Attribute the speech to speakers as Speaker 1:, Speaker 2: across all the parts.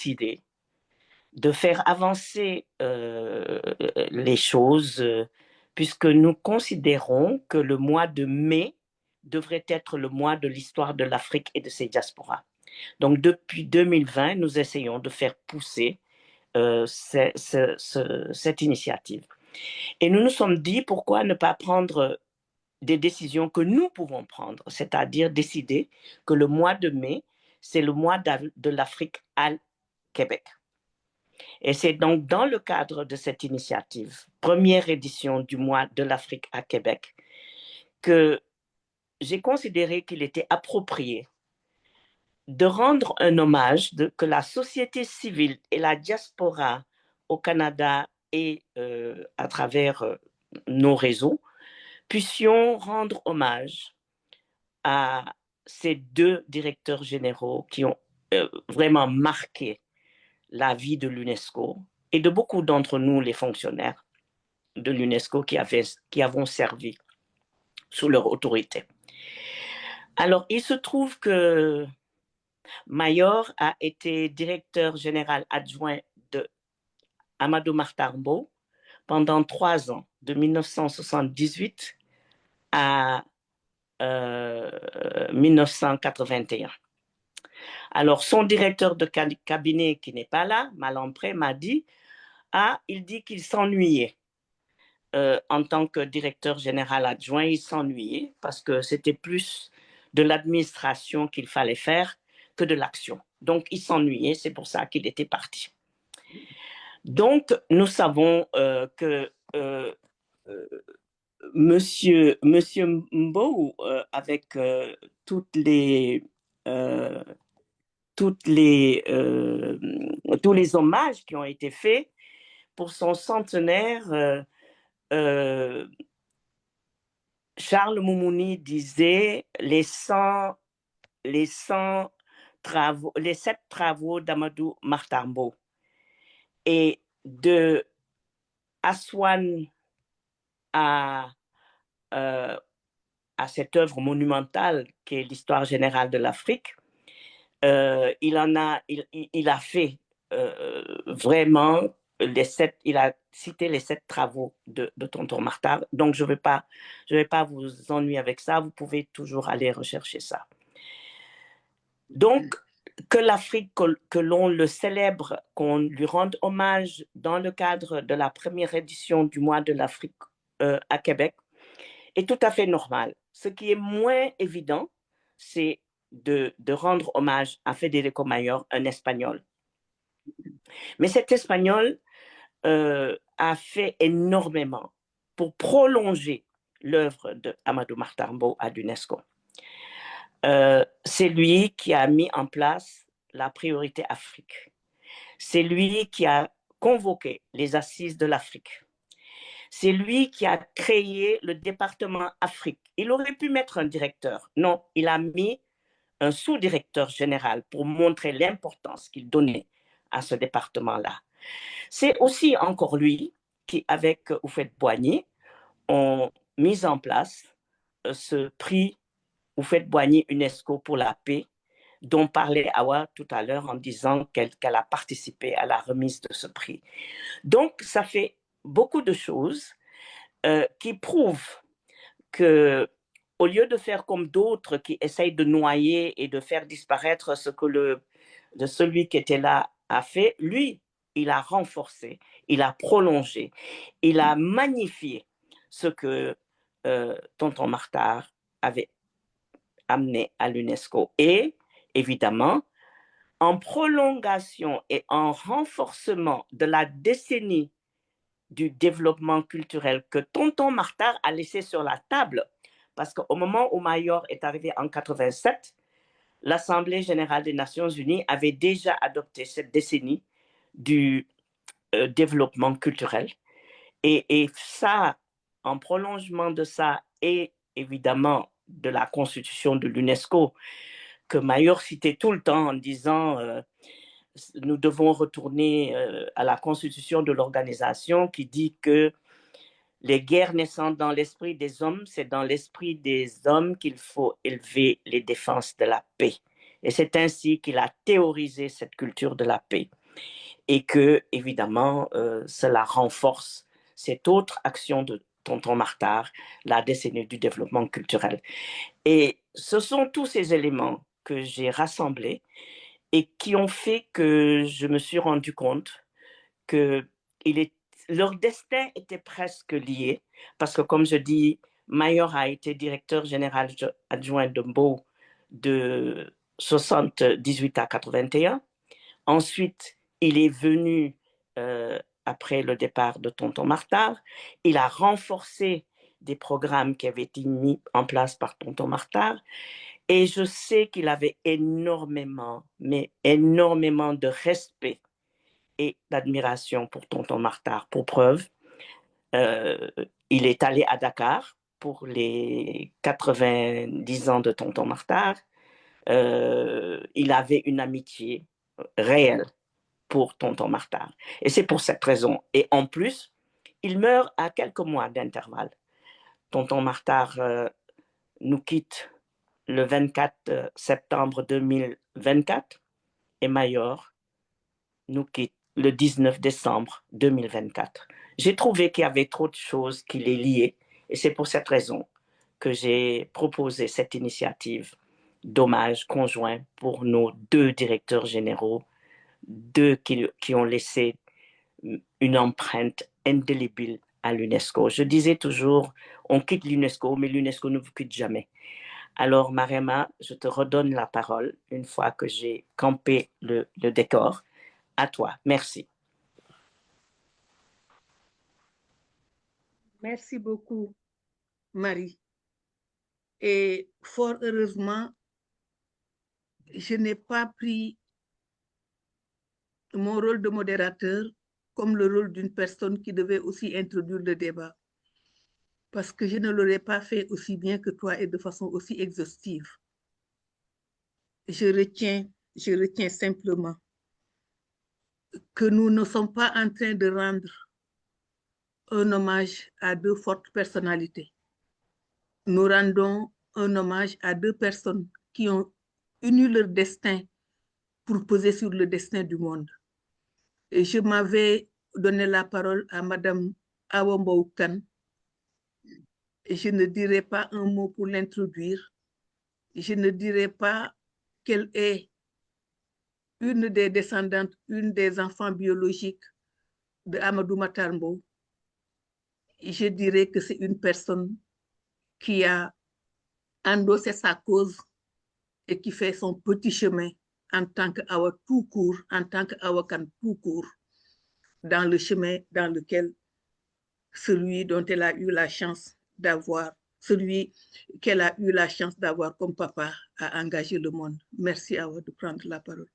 Speaker 1: décidé de faire avancer les choses, puisque nous considérons que le mois de mai devrait être le mois de l'histoire de l'Afrique et de ses diasporas. Donc, depuis 2020, nous essayons de faire pousser cette initiative. Et nous nous sommes dit, pourquoi ne pas prendre des décisions que nous pouvons prendre, c'est-à-dire décider que le mois de mai, c'est le mois de l'Afrique à Québec. Et c'est donc dans le cadre de cette initiative, première édition du mois de l'Afrique à Québec, que j'ai considéré qu'il était approprié de rendre un hommage, que la société civile et la diaspora au Canada et à travers nos réseaux puissions rendre hommage à ces deux directeurs généraux qui ont vraiment marqué la vie de l'UNESCO et de beaucoup d'entre nous, les fonctionnaires de l'UNESCO qui avons servi sous leur autorité. Alors, il se trouve que Mayor a été directeur général adjoint de Amadou Mahtar Mbow pendant 3 ans, de 1978 à 1981. Alors, son directeur de cabinet, qui n'est pas là, Malampré, m'a dit, il dit qu'il s'ennuyait. En tant que directeur général adjoint, il s'ennuyait parce que c'était plus de l'administration qu'il fallait faire que de l'action. Donc, il s'ennuyait, c'est pour ça qu'il était parti. Donc, nous savons que Monsieur Mbow, avec tous les hommages qui ont été faits pour son centenaire, Charles Moumouni disait les 7 travaux d'Amadou Mahtar Mbow. Et de Aswan à cette œuvre monumentale qui est l'histoire générale de l'Afrique, il a fait vraiment il a cité les 7 travaux de Tonton Mahtar. Donc, je vais pas vous ennuyer avec ça. Vous pouvez toujours aller rechercher ça. Donc, que l'Afrique, que l'on le célèbre, qu'on lui rende hommage dans le cadre de la première édition du mois de l'Afrique à Québec, est tout à fait normal. Ce qui est moins évident, c'est de rendre hommage à Federico Mayor, un Espagnol. Mais cet Espagnol a fait énormément pour prolonger l'œuvre de Amadou Mahtar Mbow à l'UNESCO. C'est lui qui a mis en place la priorité Afrique. C'est lui qui a convoqué les assises de l'Afrique. C'est lui qui a créé le département Afrique. Il aurait pu mettre un directeur. Non, il a mis un sous-directeur général pour montrer l'importance qu'il donnait à ce département-là. C'est aussi encore lui qui, avec Houphouët-Boigny, ont mis en place ce prix Houphouët-Boigny UNESCO pour la paix, dont parlait Awa tout à l'heure en disant qu'elle a participé à la remise de ce prix. Donc, ça fait beaucoup de choses qui prouvent que, au lieu de faire comme d'autres qui essayent de noyer et de faire disparaître ce que celui qui était là a fait, lui, il a renforcé, il a prolongé, il a magnifié ce que Tonton Mahtar avait amené à l'UNESCO. Et, évidemment, en prolongation et en renforcement de la décennie du développement culturel que Tonton Mahtar a laissé sur la table, parce qu'au moment où Mayor est arrivé en 87, l'Assemblée générale des Nations unies avait déjà adopté cette décennie du développement culturel. Et ça, en prolongement de ça, et évidemment de la constitution de l'UNESCO, que Mayor citait tout le temps en disant nous devons retourner à la constitution de l'organisation qui dit que les guerres naissant dans l'esprit des hommes, c'est dans l'esprit des hommes qu'il faut élever les défenses de la paix. Et c'est ainsi qu'il a théorisé cette culture de la paix. Et que, évidemment, cela renforce cette autre action de Tonton Martard, la décennie du développement culturel. Et ce sont tous ces éléments que j'ai rassemblés et qui ont fait que je me suis rendu compte que leur destin était presque lié, parce que comme je dis, Mayor a été directeur général adjoint de Mbo de 78 à 81. Ensuite, il est venu, après le départ de Tonton Martard, il a renforcé des programmes qui avaient été mis en place par Tonton Martard. Et je sais qu'il avait énormément, mais énormément de respect et d'admiration pour Tonton Martard. Pour preuve, euh, il est allé à Dakar pour les 90 ans de Tonton Martard. Il avait une amitié réelle pour Tonton Martard. Et c'est pour cette raison. Et en plus, il meurt à quelques mois d'intervalle. Tonton Martard nous quitte le 24 septembre 2024 et Mayor nous quitte le 19 décembre 2024. J'ai trouvé qu'il y avait trop de choses qui les liaient et c'est pour cette raison que j'ai proposé cette initiative d'hommage conjoint pour nos deux directeurs généraux, deux qui ont laissé une empreinte indélébile à l'UNESCO. Je disais toujours, on quitte l'UNESCO, mais l'UNESCO ne vous quitte jamais. Alors, Marema, je te redonne la parole une fois que j'ai campé le décor. À toi. Merci.
Speaker 2: Merci beaucoup, Marie. Et fort heureusement, je n'ai pas pris mon rôle de modérateur comme le rôle d'une personne qui devait aussi introduire le débat, parce que je ne l'aurais pas fait aussi bien que toi et de façon aussi exhaustive. Je retiens simplement que nous ne sommes pas en train de rendre un hommage à deux fortes personnalités. Nous rendons un hommage à deux personnes qui ont uni leur destin pour peser sur le destin du monde. Et je m'avais donné la parole à Madame Awa Mbow Kane. Et je ne dirai pas un mot pour l'introduire. Je ne dirai pas qu'elle est une des descendantes, une des enfants biologiques de Amadou Matar Mbow. Je dirais que c'est une personne qui a endossé sa cause et qui fait son petit chemin en tant qu'Awa tout court, en tant qu'Awa Kane tout court, dans le chemin dans lequel celui dont elle a eu la chance d'avoir, celui qu'elle a eu la chance d'avoir comme papa a engagé le monde. Merci Awa de prendre la parole.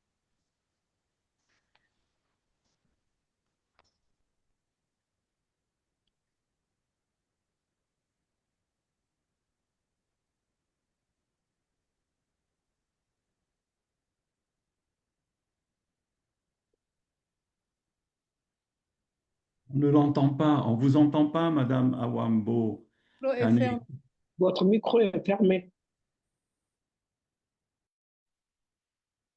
Speaker 3: On ne l'entend pas, on ne vous entend pas, Madame Awambo Kane.
Speaker 4: Votre micro est fermé.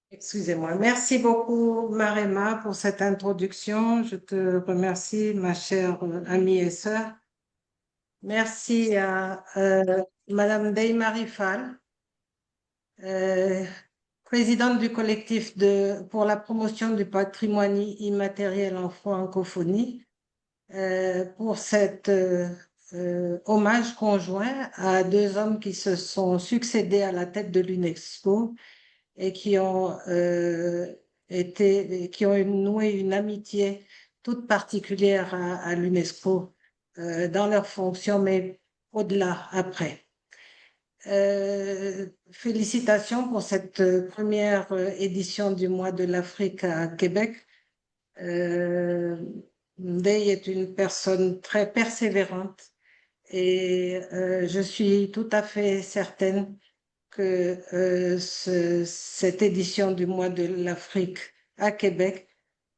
Speaker 5: Excusez-moi. Merci beaucoup, Marema, pour cette introduction. Je te remercie, ma chère amie et sœur. Merci à Madame Dey-Marie Fall, présidente du collectif pour la promotion du patrimoine immatériel en francophonie, pour cet hommage conjoint à deux hommes qui se sont succédés à la tête de l'UNESCO et qui ont noué une amitié toute particulière à l'UNESCO dans leurs fonctions, mais au-delà, après. Félicitations pour cette première édition du mois de l'Afrique à Québec. Ndeye est une personne très persévérante et je suis tout à fait certaine que cette édition du mois de l'Afrique à Québec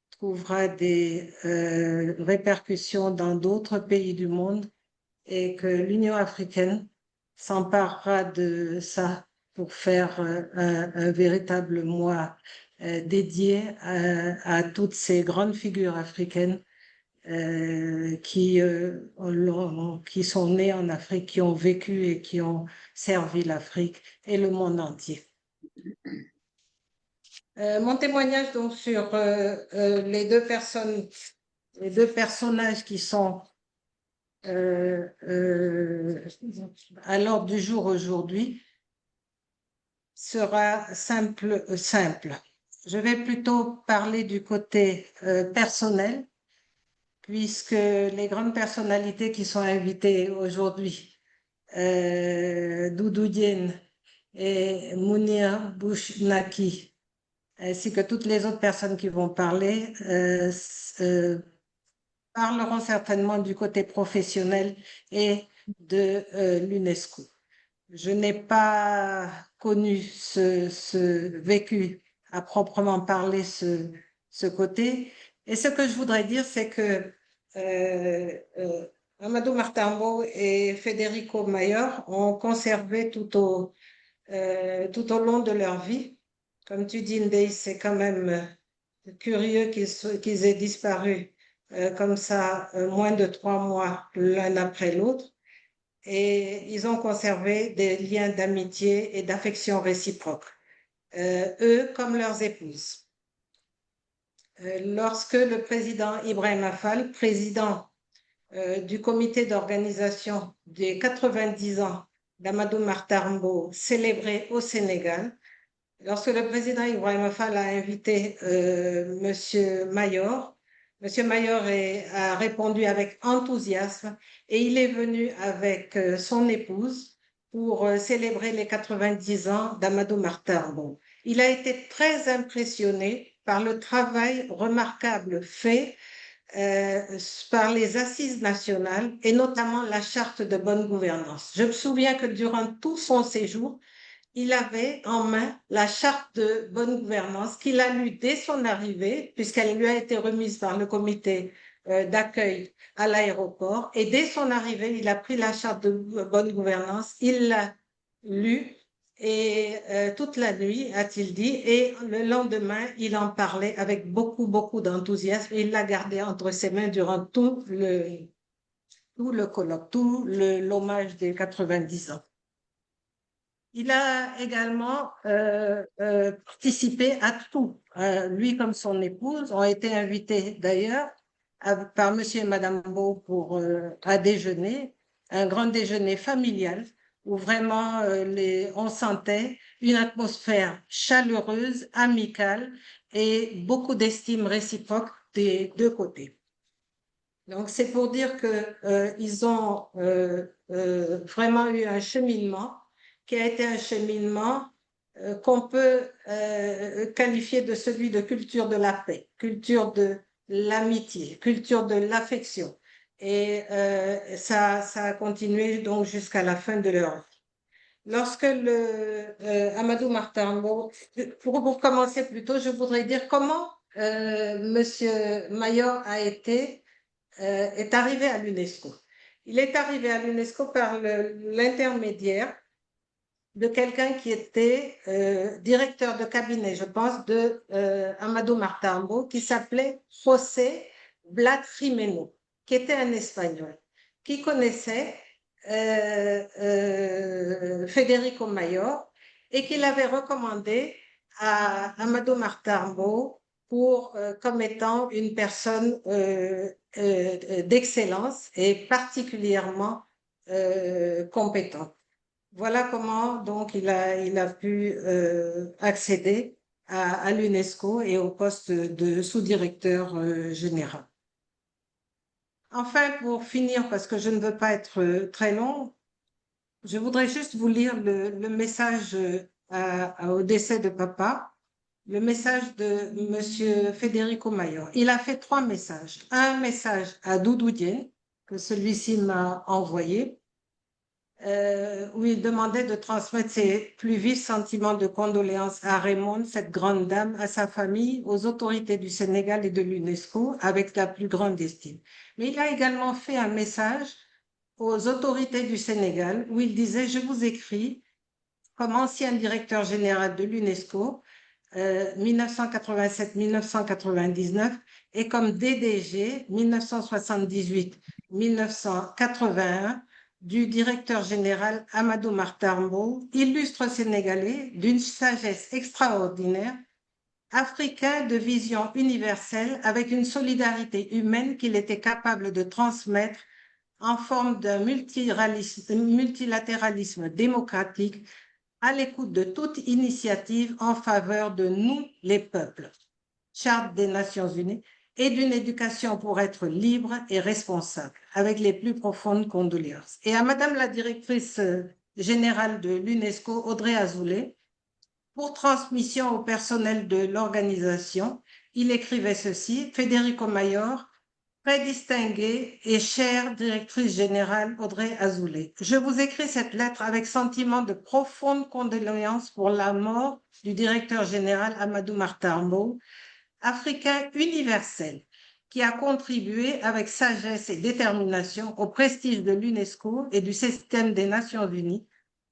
Speaker 5: trouvera des répercussions dans d'autres pays du monde et que l'Union africaine s'emparera de ça pour faire un véritable mois dédié à toutes ces grandes figures africaines qui sont nées en Afrique, qui ont vécu et qui ont servi l'Afrique et le monde entier. Mon témoignage donc sur les deux personnages qui sont à l'ordre du jour aujourd'hui sera simple. Je vais plutôt parler du côté personnel, puisque les grandes personnalités qui sont invitées aujourd'hui, Doudou Diène et Mounir Bouchnaki, ainsi que toutes les autres personnes qui vont parler, parleront certainement du côté professionnel et de l'UNESCO. Je n'ai pas connu vécu à proprement parler ce côté. Et ce que je voudrais dire, c'est que Amadou Martambo et Federico Mayor ont conservé tout au long de leur vie. Comme tu dis, Ndeye, c'est quand même curieux qu'ils aient disparu comme ça, moins de 3 mois l'un après l'autre. Et ils ont conservé des liens d'amitié et d'affection réciproque, eux comme leurs épouses. Lorsque le président Ibrahim Affal, président du comité d'organisation des 90 ans d'Amadou Martambo célébré au Sénégal, lorsque le président Ibrahim Affal a invité Monsieur Mayor a répondu avec enthousiasme et il est venu avec son épouse pour célébrer les 90 ans d'Amadou Martambo. Il a été très impressionné par le travail remarquable fait par les assises nationales et notamment la charte de bonne gouvernance. Je me souviens que durant tout son séjour, il avait en main la charte de bonne gouvernance qu'il a lue dès son arrivée, puisqu'elle lui a été remise par le comité d'accueil à l'aéroport. Et dès son arrivée, il a pris la charte de bonne gouvernance, il l'a lue et toute la nuit, a-t-il dit, et le lendemain, il en parlait avec beaucoup, beaucoup d'enthousiasme. Il l'a gardée entre ses mains durant tout le colloque, tout l'hommage des 90 ans. Il a également participé à tout. Lui comme son épouse ont été invités d'ailleurs par monsieur et madame Beau à déjeuner, un grand déjeuner familial où vraiment on sentait une atmosphère chaleureuse, amicale et beaucoup d'estime réciproque des deux côtés. Donc c'est pour dire que ils ont vraiment eu un cheminement qui a été un cheminement qu'on peut qualifier de celui de culture de la paix, culture de l'amitié, culture de l'affection. Et ça a continué donc jusqu'à la fin de leur vie. Lorsque Amadou Martambo, pour commencer plutôt, je voudrais dire comment Monsieur Mayor est arrivé à l'UNESCO. Il est arrivé à l'UNESCO par l'intermédiaire de quelqu'un qui était directeur de cabinet, je pense, de Amadou Martambo, qui s'appelait José Blat Jimeno, qui était un Espagnol, qui connaissait Federico Mayor et qui l'avait recommandé à Amadou Martambo comme étant une personne d'excellence et particulièrement compétente. Voilà comment donc il a pu accéder à l'UNESCO et au poste de sous-directeur général. Enfin, pour finir, parce que je ne veux pas être très long, je voudrais juste vous lire le message au décès de papa, le message de monsieur Federico Mayor. Il a fait 3 messages. Un message à Doudou Diène, que celui-ci m'a envoyé, où il demandait de transmettre ses plus vifs sentiments de condoléances à Raymond, cette grande dame, à sa famille, aux autorités du Sénégal et de l'UNESCO, avec la plus grande estime. Mais il a également fait un message aux autorités du Sénégal où il disait « Je vous écris comme ancien directeur général de l'UNESCO, 1987-1999, et comme DDG 1978-1981 du directeur général Amadou Mahtar Mbow, illustre Sénégalais d'une sagesse extraordinaire, africain de vision universelle avec une solidarité humaine qu'il était capable de transmettre en forme d'un multilatéralisme démocratique à l'écoute de toute initiative en faveur de nous, les peuples. Charte des Nations Unies et d'une éducation pour être libre et responsable, avec les plus profondes condoléances. Et à Madame la directrice générale de l'UNESCO, Audrey Azoulay, pour transmission au personnel de l'organisation, il écrivait ceci: Federico Mayor, très distinguée et chère directrice générale Audrey Azoulay, je vous écris cette lettre avec sentiment de profonde condoléance pour la mort du directeur général Amadou Mahtar Mbow, africain universel, qui a contribué avec sagesse et détermination au prestige de l'UNESCO et du système des Nations Unies,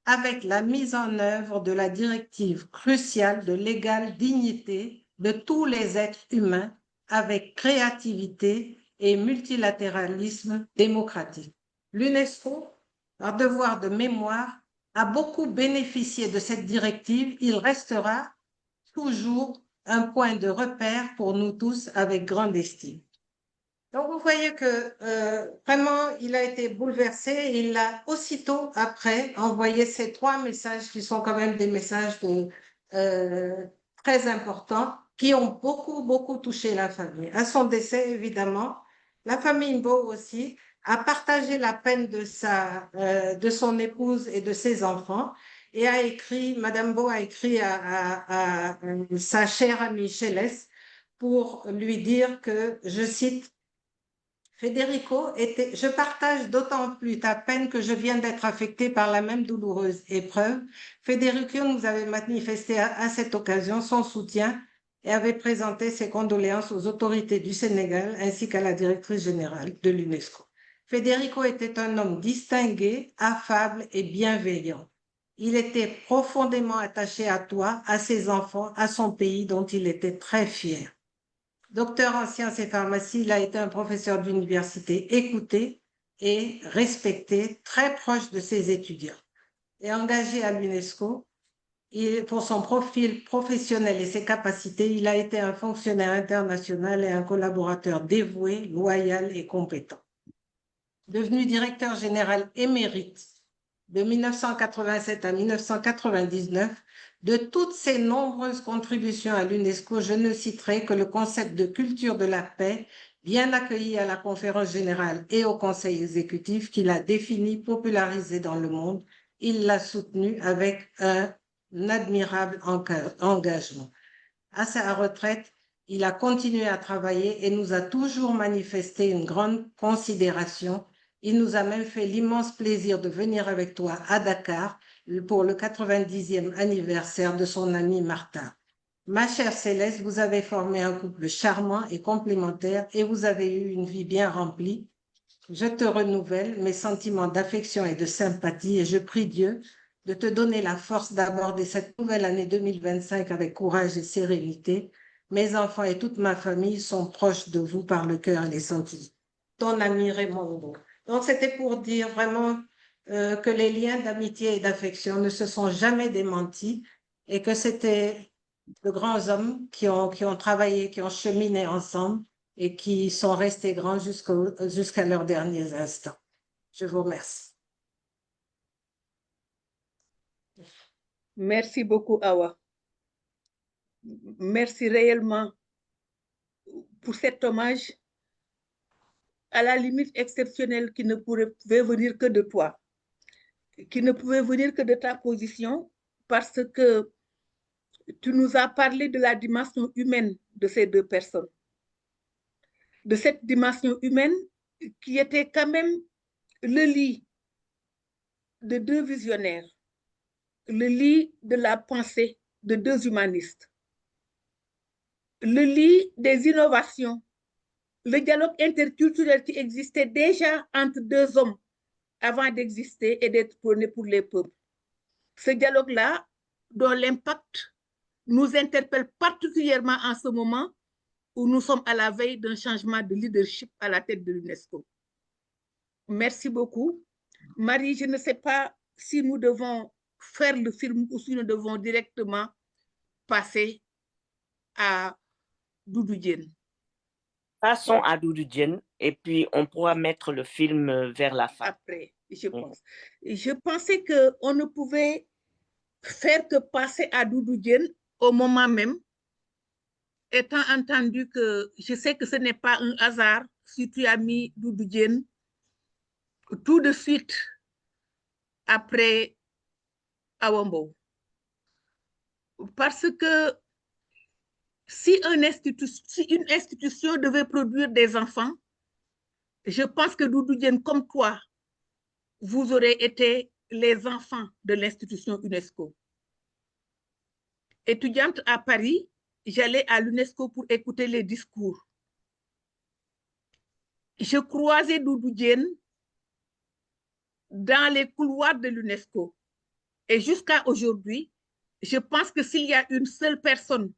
Speaker 5: avec la mise en œuvre de la directive cruciale de l'égale dignité de tous les êtres humains, avec créativité et multilatéralisme démocratique. L'UNESCO, par devoir de mémoire, a beaucoup bénéficié de cette directive. Il restera toujours un point de repère pour nous tous avec grande estime. Donc, vous voyez que vraiment, il a été bouleversé et il a aussitôt après envoyé ces 3 messages qui sont quand même des messages très importants qui ont beaucoup touché la famille. À son décès, évidemment, la famille Mbow aussi a partagé la peine de son épouse et de ses enfants et a écrit, Madame Mbow a écrit à sa chère amie Céleste pour lui dire que, je cite, Federico, je partage d'autant plus ta peine que je viens d'être affectée par la même douloureuse épreuve. Federico nous avait manifesté à cette occasion son soutien et avait présenté ses condoléances aux autorités du Sénégal ainsi qu'à la directrice générale de l'UNESCO. Federico était un homme distingué, affable et bienveillant. Il était profondément attaché à toi, à ses enfants, à son pays dont il était très fier. Docteur en sciences et pharmacie, il a été un professeur d'université écouté et respecté, très proche de ses étudiants. Et engagé à l'UNESCO, pour son profil professionnel et ses capacités, il a été un fonctionnaire international et un collaborateur dévoué, loyal et compétent. Devenu directeur général émérite de 1987 à 1999, de toutes ses nombreuses contributions à l'UNESCO, je ne citerai que le concept de culture de la paix, bien accueilli à la conférence générale et au conseil exécutif, qu'il a défini, popularisé dans le monde. Il l'a soutenu avec un admirable engagement. À sa retraite, il a continué à travailler et nous a toujours manifesté une grande considération. Il nous a même fait l'immense plaisir de venir avec toi à Dakar pour le 90e anniversaire de son ami Martha. Ma chère Céleste, vous avez formé un couple charmant et complémentaire et vous avez eu une vie bien remplie. Je te renouvelle mes sentiments d'affection et de sympathie et je prie Dieu de te donner la force d'aborder cette nouvelle année 2025 avec courage et sérénité. Mes enfants et toute ma famille sont proches de vous par le cœur et les sentiments. Ton ami Raymond Mbow. Donc, c'était pour dire vraiment que les liens d'amitié et d'affection ne se sont jamais démentis et que c'était de grands hommes qui ont travaillé, qui ont cheminé ensemble et qui sont restés grands jusqu'à leurs derniers instants. Je vous remercie.
Speaker 6: Merci beaucoup, Awa. Merci réellement pour cet hommage à la limite exceptionnelle qui ne pouvait venir que de toi, qui ne pouvait venir que de ta position, parce que tu nous as parlé de la dimension humaine de ces 2 personnes, de cette dimension humaine qui était quand même le lit de 2 visionnaires, le lit de la pensée de 2 humanistes, le lit des innovations, le dialogue interculturel qui existait déjà entre 2 hommes avant d'exister et d'être prôné pour les peuples. Ce dialogue-là, dont l'impact nous interpelle particulièrement en ce moment où nous sommes à la veille d'un changement de leadership à la tête de l'UNESCO. Merci beaucoup. Marie, je ne sais pas si nous devons faire le film ou si nous devons directement passer à Doudou Diène.
Speaker 1: Passons à Doudou Diène et puis on pourra mettre le film vers la fin.
Speaker 6: Après, je pense. Je pensais qu'on ne pouvait faire que passer à Doudou Diène au moment même, étant entendu que je sais que ce n'est pas un hasard si tu as mis Doudou Diène tout de suite après Awa Mbow. Parce que si une institution devait produire des enfants, je pense que Doudou Diène, comme toi, vous aurez été les enfants de l'institution UNESCO. Étudiante à Paris, j'allais à l'UNESCO pour écouter les discours. Je croisais Doudou Diène dans les couloirs de l'UNESCO. Et jusqu'à aujourd'hui, je pense que s'il y a une seule personne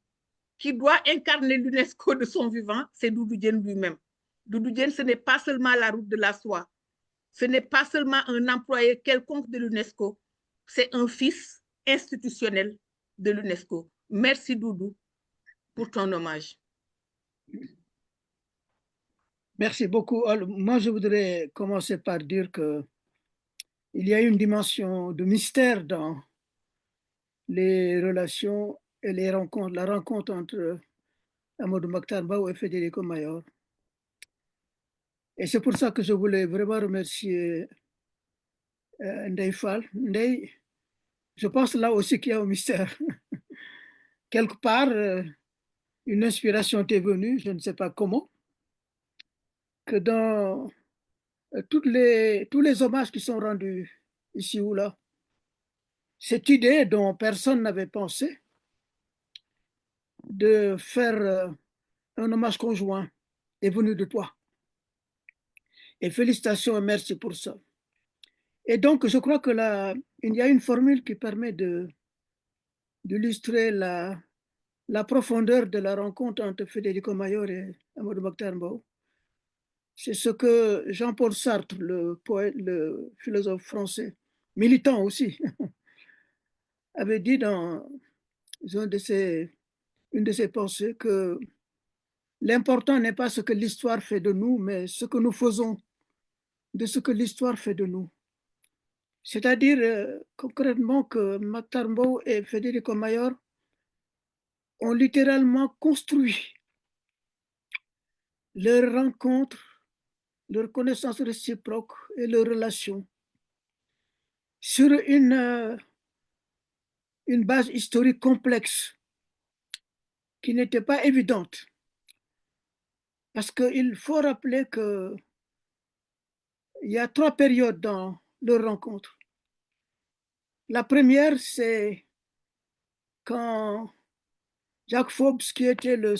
Speaker 6: qui doit incarner l'UNESCO de son vivant, c'est Doudou Diène lui-même. Doudou Diène, ce n'est pas seulement la route de la soie, ce n'est pas seulement un employé quelconque de l'UNESCO, c'est un fils institutionnel de l'UNESCO. Merci Doudou pour ton hommage.
Speaker 4: Merci beaucoup. Moi, je voudrais commencer par dire que il y a une dimension de mystère dans les relations et les rencontres, la rencontre entre Amadou Mokhtar Mbow et Federico Mayor. Et c'est pour ça que je voulais vraiment remercier Ndeye Fall. Ndeye, je pense là aussi qu'il y a un mystère. Quelque part, une inspiration t'est venue, je ne sais pas comment, que dans tous les hommages qui sont rendus ici ou là, cette idée dont personne n'avait pensé de faire un hommage conjoint est venue de toi. Et félicitations et merci pour ça. Et donc, je crois que il y a une formule qui permet d'illustrer la profondeur de la rencontre entre Federico Mayor et Amadou Mokhtar Mbow. C'est ce que Jean-Paul Sartre, le poète, le philosophe français, militant aussi, avait dit dans une de ses pensées que l'important n'est pas ce que l'histoire fait de nous, mais ce que nous faisons de ce que l'histoire fait de nous. C'est-à-dire concrètement que Mokhtar Mbow et Federico Mayor ont littéralement construit leur rencontre, leur connaissance réciproque et leur relation sur une base historique complexe qui n'était pas évidente. Parce qu'il faut rappeler qu'il y a 3 périodes dans leur rencontre. La première, c'est quand Jack Forbes, qui était le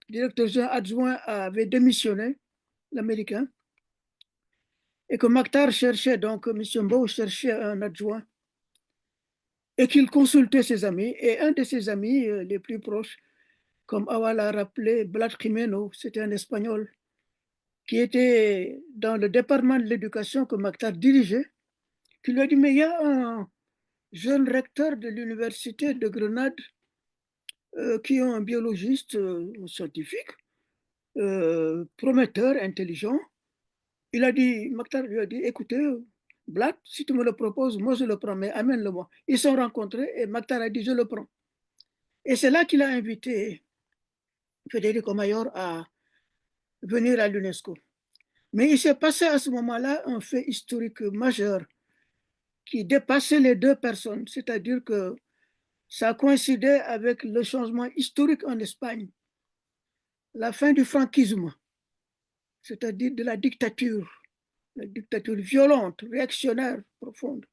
Speaker 4: directeur adjoint, avait démissionné, l'Américain, et que Mokhtar cherchait, donc M. Mbow cherchait un adjoint, et qu'il consultait ses amis, et un de ses amis les plus proches, comme Awa l'a rappelé, Blas Jimeno, c'était un Espagnol, qui était dans le département de l'éducation que Mokhtar dirigeait, qui lui a dit, mais il y a un jeune recteur de l'université de Grenade qui est un biologiste scientifique, prometteur, intelligent. Mokhtar lui a dit, écoutez, Blas, si tu me le proposes, moi je le prends, mais amène-le-moi. Ils se sont rencontrés et Mokhtar a dit, je le prends. Et c'est là qu'il a invité Federico Mayor à venir à l'UNESCO. Mais il s'est passé à ce moment-là un fait historique majeur qui dépassait les 2 personnes, c'est-à-dire que ça coïncidait avec le changement historique en Espagne, la fin du franquisme, c'est-à-dire de la dictature violente, réactionnaire, profonde.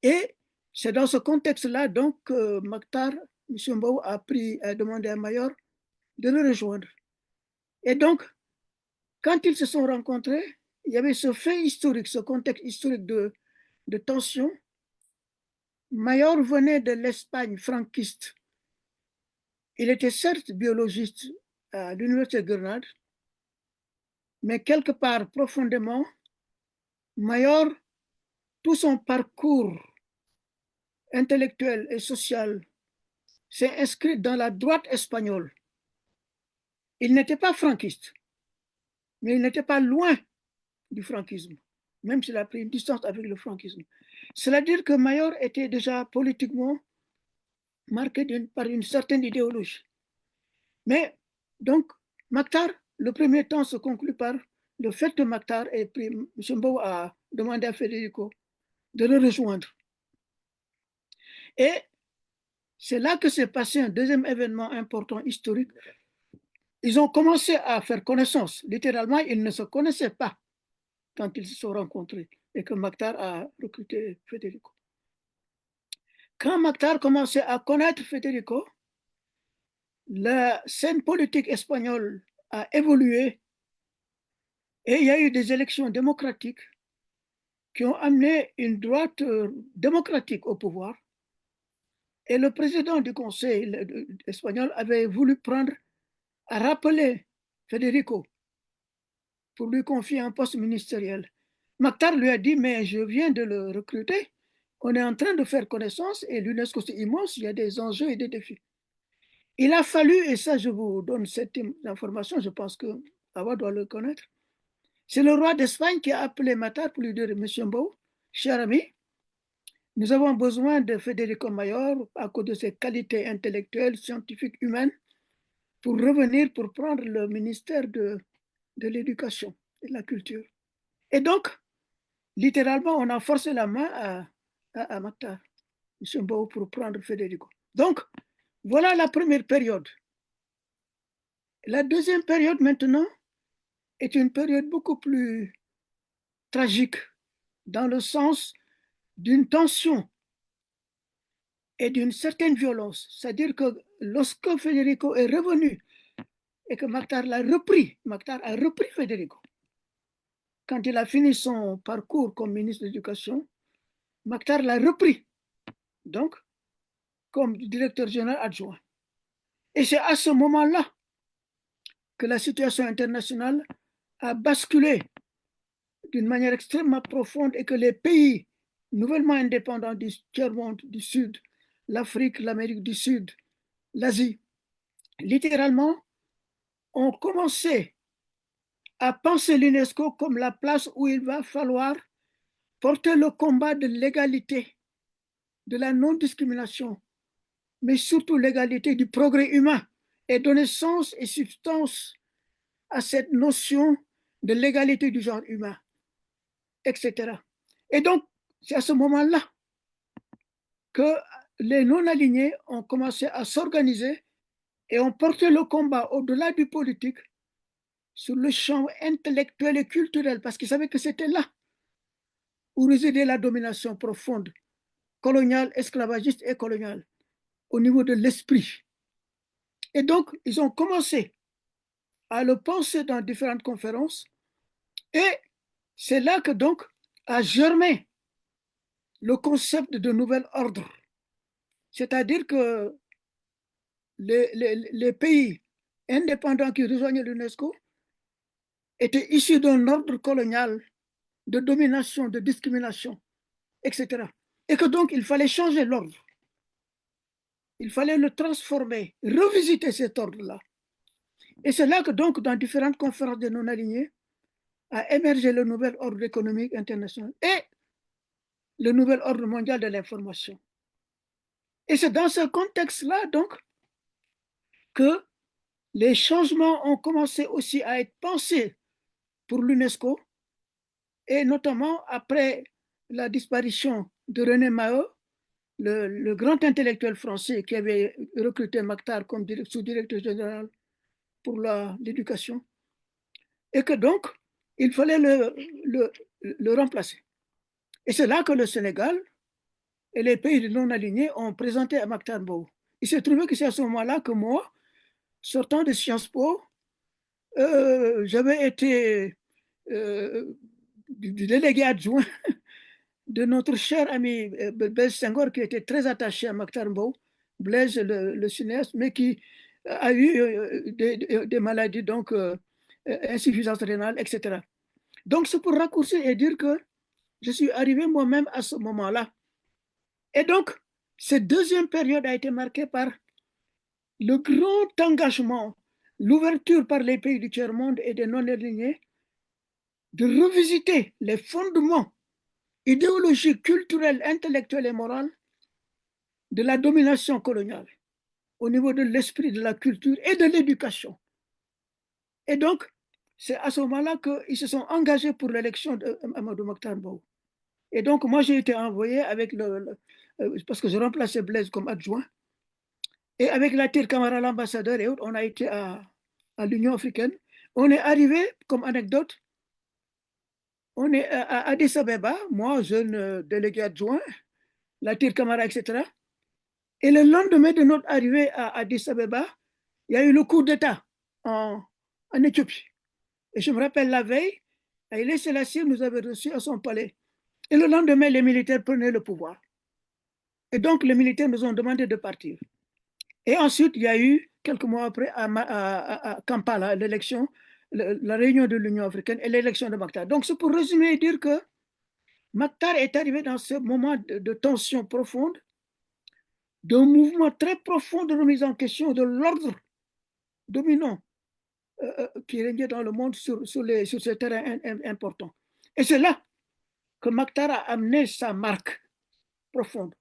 Speaker 4: Et c'est dans ce contexte-là donc que Mokhtar, M. Mbow, a demandé à Mayor de le rejoindre. Et donc, quand ils se sont rencontrés, il y avait ce fait historique, ce contexte historique de tension Mayor venait de l'Espagne franquiste. Il était certes biologiste à l'Université de Grenade, mais quelque part profondément, Mayor, tout son parcours intellectuel et social s'est inscrit dans la droite espagnole. Il n'était pas franquiste, mais il n'était pas loin du franquisme, même s'il a pris une distance avec le franquisme. C'est-à-dire que Mayor était déjà politiquement marqué par une certaine idéologie. Mais donc, Mactar, le premier temps se conclut par le fait que Mactar ait pris, M. Mbow a demandé à Federico de le rejoindre. Et c'est là que s'est passé un deuxième événement important historique. Ils ont commencé à faire connaissance. Littéralement, ils ne se connaissaient pas quand ils se sont rencontrés et que Mactar a recruté Federico. Quand Mactar commençait à connaître Federico, la scène politique espagnole a évolué et il y a eu des élections démocratiques qui ont amené une droite démocratique au pouvoir. Et le président du Conseil espagnol avait voulu prendre à rappeler Federico pour lui confier un poste ministériel. Mactar lui a dit, mais je viens de le recruter, on est en train de faire connaissance et l'UNESCO c'est immense, il y a des enjeux et des défis. Il a fallu, et ça je vous donne cette information, je pense que Awa doit le connaître, c'est le roi d'Espagne qui a appelé Mactar pour lui dire, Monsieur Mbow, cher ami, nous avons besoin de Federico Mayor à cause de ses qualités intellectuelles, scientifiques, humaines, pour revenir, pour prendre le ministère de l'éducation et de la culture. Et donc, littéralement, on a forcé la main à Mactar, M. Mbow, pour prendre Federico. Donc, voilà la première période. La deuxième période, maintenant, est une période beaucoup plus tragique, dans le sens d'une tension et d'une certaine violence. C'est-à-dire que lorsque Federico est revenu et que Mactar l'a repris, Mactar a repris Federico. Quand il a fini son parcours comme ministre de l'Éducation, Mactar l'a repris, donc, comme directeur général adjoint. Et c'est à ce moment-là que la situation internationale a basculé d'une manière extrêmement profonde et que les pays nouvellement indépendants du tiers-monde du Sud, l'Afrique, l'Amérique du Sud, l'Asie, littéralement, ont commencé à penser l'UNESCO comme la place où il va falloir porter le combat de l'égalité, de la non-discrimination, mais surtout l'égalité du progrès humain et donner sens et substance à cette notion de l'égalité du genre humain, etc. Et donc, c'est à ce moment-là que les non-alignés ont commencé à s'organiser et ont porté le combat au-delà du politique sur le champ intellectuel et culturel, parce qu'ils savaient que c'était là où résidait la domination profonde, coloniale, esclavagiste et coloniale, au niveau de l'esprit. Et donc, ils ont commencé à le penser dans différentes conférences, et c'est là que donc a germé le concept de nouvel ordre. C'est-à-dire que les pays indépendants qui rejoignaient l'UNESCO étaient issus d'un ordre colonial de domination, de discrimination, etc. Et que donc il fallait changer l'ordre. Il fallait le transformer, revisiter cet ordre-là. Et c'est là que donc dans différentes conférences de non-alignés a émergé le nouvel ordre économique international et le nouvel ordre mondial de l'information. Et c'est dans ce contexte-là donc que les changements ont commencé aussi à être pensés pour l'UNESCO, et notamment après la disparition de René Maheu, le grand intellectuel français qui avait recruté Mactar comme sous-directeur général pour l'éducation, et que donc il fallait le remplacer. Et c'est là que le Sénégal et les pays non alignés ont présenté à Mactar Mbow. Il s'est trouvé que c'est à ce moment-là que moi, sortant de Sciences Po, j'avais été du délégué adjoint de notre cher ami Blaise Senghor, qui était très attaché à Mokhtar Mbow, Blaise le cinéaste, mais qui a eu des maladies, donc insuffisance rénale, etc. Donc c'est pour raccourcir et dire que je suis arrivé moi-même à ce moment-là. Et donc, cette deuxième période a été marquée par le grand engagement, l'ouverture par les pays du tiers-monde et des non-alignés de revisiter les fondements idéologiques, culturels, intellectuels et moraux de la domination coloniale au niveau de l'esprit, de la culture et de l'éducation. Et donc, c'est à ce moment-là qu'ils se sont engagés pour l'élection d'Amadou Mokhtar Mbow. Et donc, moi, j'ai été envoyé avec parce que je remplaçais Blaise comme adjoint. Et avec Latir Camara, l'ambassadeur et autres, on a été à l'Union africaine. On est arrivé, comme anecdote, on est à Addis Abeba, moi, jeune délégué adjoint, Latir Camara, etc. Et le lendemain de notre arrivée à Addis Abeba, il y a eu le coup d'État en Éthiopie. Et je me rappelle la veille, Haïlé Sélassié nous avait reçus à son palais. Et le lendemain, les militaires prenaient le pouvoir. Et donc, les militaires nous ont demandé de partir. Et ensuite, il y a eu, quelques mois après, à Kampala, l'élection, la réunion de l'Union africaine et l'élection de Mokhtar. Donc, c'est pour résumer et dire que Mokhtar est arrivé dans ce moment de tension profonde, d'un mouvement très profond de remise en question de l'ordre dominant qui régnait dans le monde sur ce terrain important. Et c'est là que Mokhtar a amené sa marque profonde.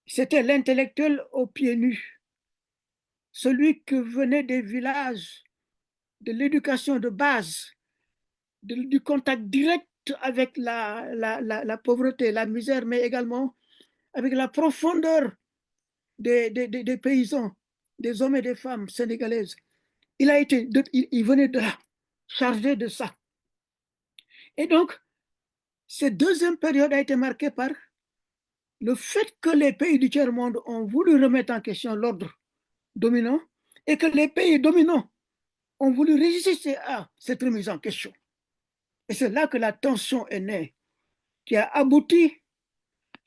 Speaker 4: C'était l'intellectuel aux pieds nus, celui qui venait des villages, de l'éducation de base, du contact direct avec la pauvreté, la misère, mais également avec la profondeur des paysans, des hommes et des femmes sénégalaises. Il venait de là, chargé de ça. Et donc, cette deuxième période a été marquée par le fait que les pays du tiers-monde ont voulu remettre en question l'ordre dominant et que les pays dominants ont voulu résister à cette remise en question. Et c'est là que la tension est née, qui a abouti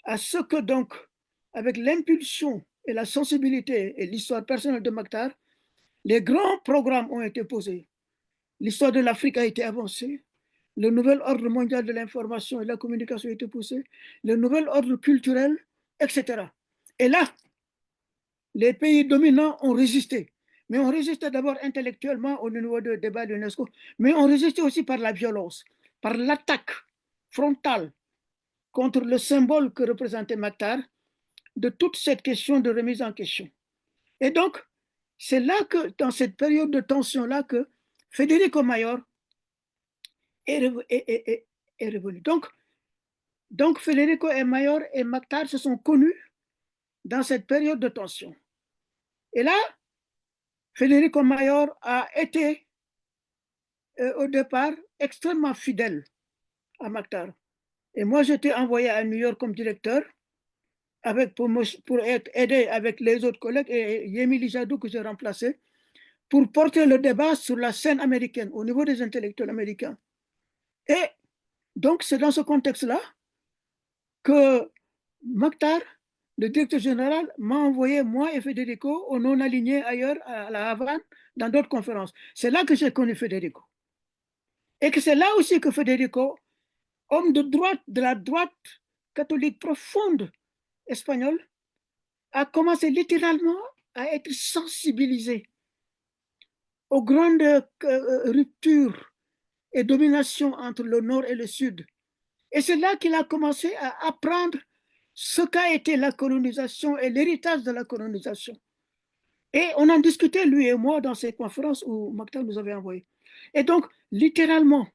Speaker 4: à ce que donc, avec l'impulsion et la sensibilité et l'histoire personnelle de Mokhtar, les grands programmes ont été posés. L'histoire de l'Afrique a été avancée. Le nouvel ordre mondial de l'information et de la communication a été poussé. Le nouvel ordre culturel, etc. Et là, les pays dominants ont résisté. Mais on résistait d'abord intellectuellement au niveau du débat de l'UNESCO, mais on résistait aussi par la violence, par l'attaque frontale contre le symbole que représentait Mokhtar de toute cette question de remise en question. Et donc, c'est là que, dans cette période de tension-là, que Federico Mayor est revenu. Donc, Federico Mayor et Mokhtar se sont connus dans cette période de tension. Et là, Federico Mayor a été, au départ, extrêmement fidèle à Mokhtar. Et moi, j'étais envoyé à New York comme directeur pour aider avec les autres collègues et Yemi Lijadou que j'ai remplacé pour porter le débat sur la scène américaine au niveau des intellectuels américains. Et donc, c'est dans ce contexte-là que Mokhtar, le directeur général, m'a envoyé, moi et Federico, au non-aligné ailleurs à La Havane, dans d'autres conférences. C'est là que j'ai connu Federico. Et que c'est là aussi que Federico, homme de droite, de la droite catholique profonde espagnole, a commencé littéralement à être sensibilisé aux grandes ruptures et dominations entre le Nord et le Sud. Et c'est là qu'il a commencé à apprendre ce qu'a été la colonisation et l'héritage de la colonisation. Et on en discutait, lui et moi, dans ces conférences où Mokhtar nous avait envoyé. Et donc, littéralement,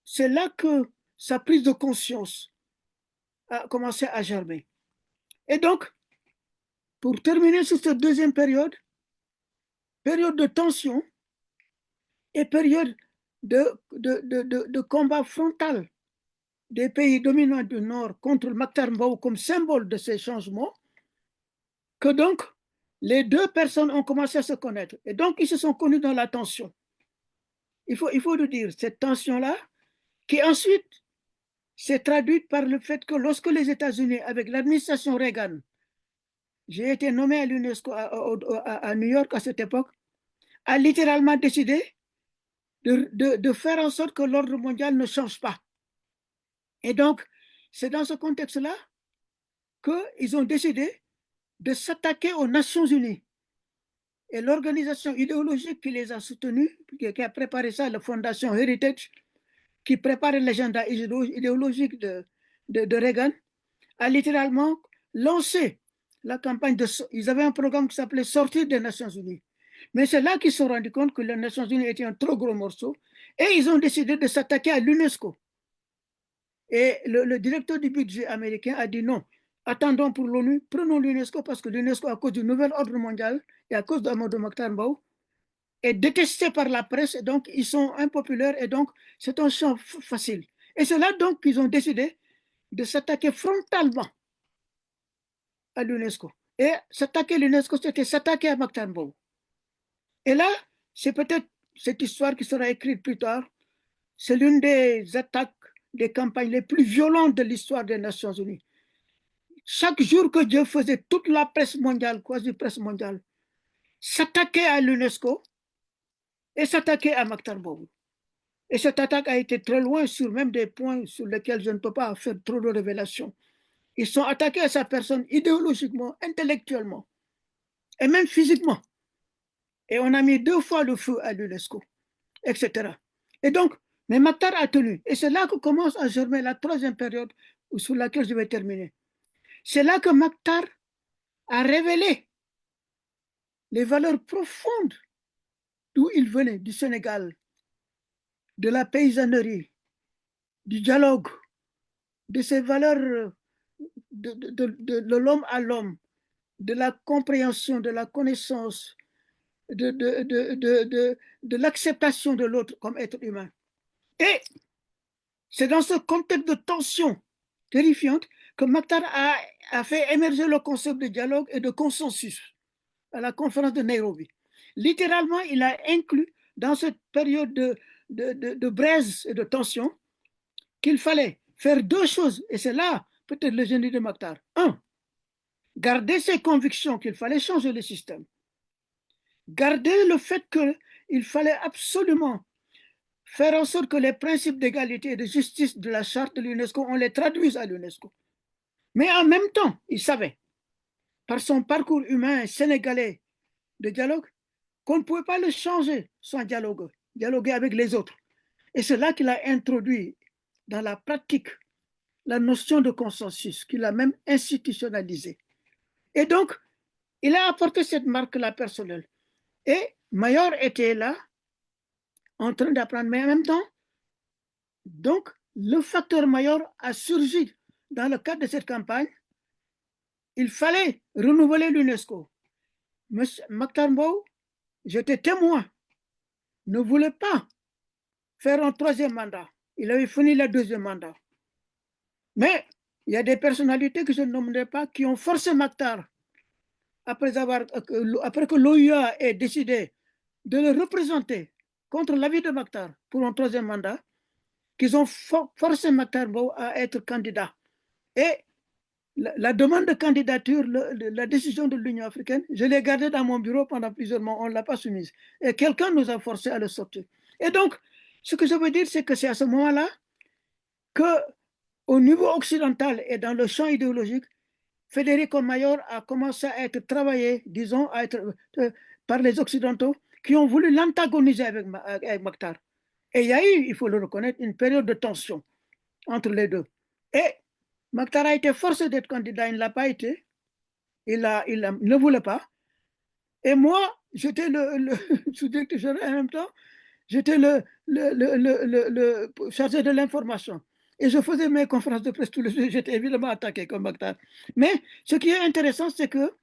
Speaker 4: c'est là que sa prise de conscience a commencé à germer. Et donc, pour terminer sur cette deuxième période de tension et période de combat frontal des pays dominants du Nord contre Mokhtar Mbow comme symbole de ces changements, que donc les deux personnes ont commencé à se connaître. Et donc, ils se sont connus dans la tension. Il faut le dire, cette tension-là, qui ensuite s'est traduite par le fait que lorsque les États-Unis, avec l'administration Reagan, j'ai été nommé à l'UNESCO à New York à cette époque, a littéralement décidé de faire en sorte que l'ordre mondial ne change pas. Et donc, c'est dans ce contexte-là qu'ils ont décidé de s'attaquer aux Nations Unies. Et l'organisation idéologique qui les a soutenus, qui a préparé ça, la Fondation Heritage, qui prépare l'agenda idéologique de Reagan, a littéralement lancé la campagne ils avaient un programme qui s'appelait Sortir des Nations Unies. Mais c'est là qu'ils se sont rendus compte que les Nations Unies étaient un trop gros morceau et ils ont décidé de s'attaquer à l'UNESCO. Et le directeur du budget américain a dit non, attendons pour l'ONU, prenons l'UNESCO parce que l'UNESCO, à cause du nouvel ordre mondial et à cause d'Amadou Mokhtar Mbow, est détesté par la presse et donc ils sont impopulaires et donc c'est un champ facile. Et c'est là donc qu'ils ont décidé de s'attaquer frontalement à l'UNESCO. Et s'attaquer à l'UNESCO, c'était s'attaquer à Mokhtar Mbow. Et là, c'est peut-être cette histoire qui sera écrite plus tard. C'est l'une des attaques, des campagnes les plus violentes de l'histoire des Nations Unies. Chaque jour que Dieu faisait, toute la presse mondiale, quasi presse mondiale, s'attaquait à l'UNESCO et s'attaquait à Mokhtar Mbow. Et cette attaque a été très loin sur même des points sur lesquels je ne peux pas faire trop de révélations. Ils sont attaqués à sa personne idéologiquement, intellectuellement et même physiquement. Et on a mis 2 fois le feu à l'UNESCO, etc. Et donc, mais Mokhtar a tenu. Et c'est là que commence à germer la 3e période sur laquelle je vais terminer. C'est là que Mokhtar a révélé les valeurs profondes d'où il venait, du Sénégal, de la paysannerie, du dialogue, de ces valeurs de l'homme à l'homme, de la compréhension, de la connaissance, de l'acceptation de l'autre comme être humain. Et c'est dans ce contexte de tension terrifiante que Mokhtar a fait émerger le concept de dialogue et de consensus à la conférence de Nairobi. Littéralement, il a inclus dans cette période de braise et de tension qu'il fallait faire 2 choses, et c'est là peut-être le génie de Mokhtar. 1, garder ses convictions qu'il fallait changer le système. Garder le fait qu'il fallait absolument faire en sorte que les principes d'égalité et de justice de la charte de l'UNESCO, on les traduise à l'UNESCO. Mais en même temps, il savait, par son parcours humain sénégalais de dialogue, qu'on ne pouvait pas le changer sans dialoguer avec les autres. Et c'est là qu'il a introduit dans la pratique la notion de consensus, qu'il a même institutionnalisée. Et donc, il a apporté cette marque-là personnelle. Et Mayor était là, en train d'apprendre, mais en même temps, donc, le facteur Mayor a surgi dans le cadre de cette campagne. Il fallait renouveler l'UNESCO. Mokhtar Mbow, j'étais témoin, ne voulait pas faire un 3e mandat. Il avait fini le 2e mandat. Mais il y a des personnalités que je ne nommerai pas qui ont forcé Mokhtar, après que l'OUA ait décidé de le représenter contre l'avis de Mokhtar pour un 3e mandat, qu'ils ont forcé Mokhtar Mbow à être candidat. Et la demande de candidature, la décision de l'Union africaine, je l'ai gardée dans mon bureau pendant plusieurs mois, on ne l'a pas soumise. Et quelqu'un nous a forcé à le sortir. Et donc, ce que je veux dire, c'est que c'est à ce moment-là qu'au niveau occidental et dans le champ idéologique, Federico Mayor a commencé à être travaillé, disons, par les Occidentaux qui ont voulu l'antagoniser avec Mokhtar. Et il y a eu, il faut le reconnaître, une période de tension entre les deux. Et Mokhtar a été forcé d'être candidat, il ne l'a pas été. Il ne voulait pas. Et moi, j'étais le sous-directeur général en même temps, j'étais le chargé de l'information. Et je faisais mes conférences de presse tous les jours, j'étais évidemment attaqué comme Mokhtar. Mais ce qui est intéressant, c'est que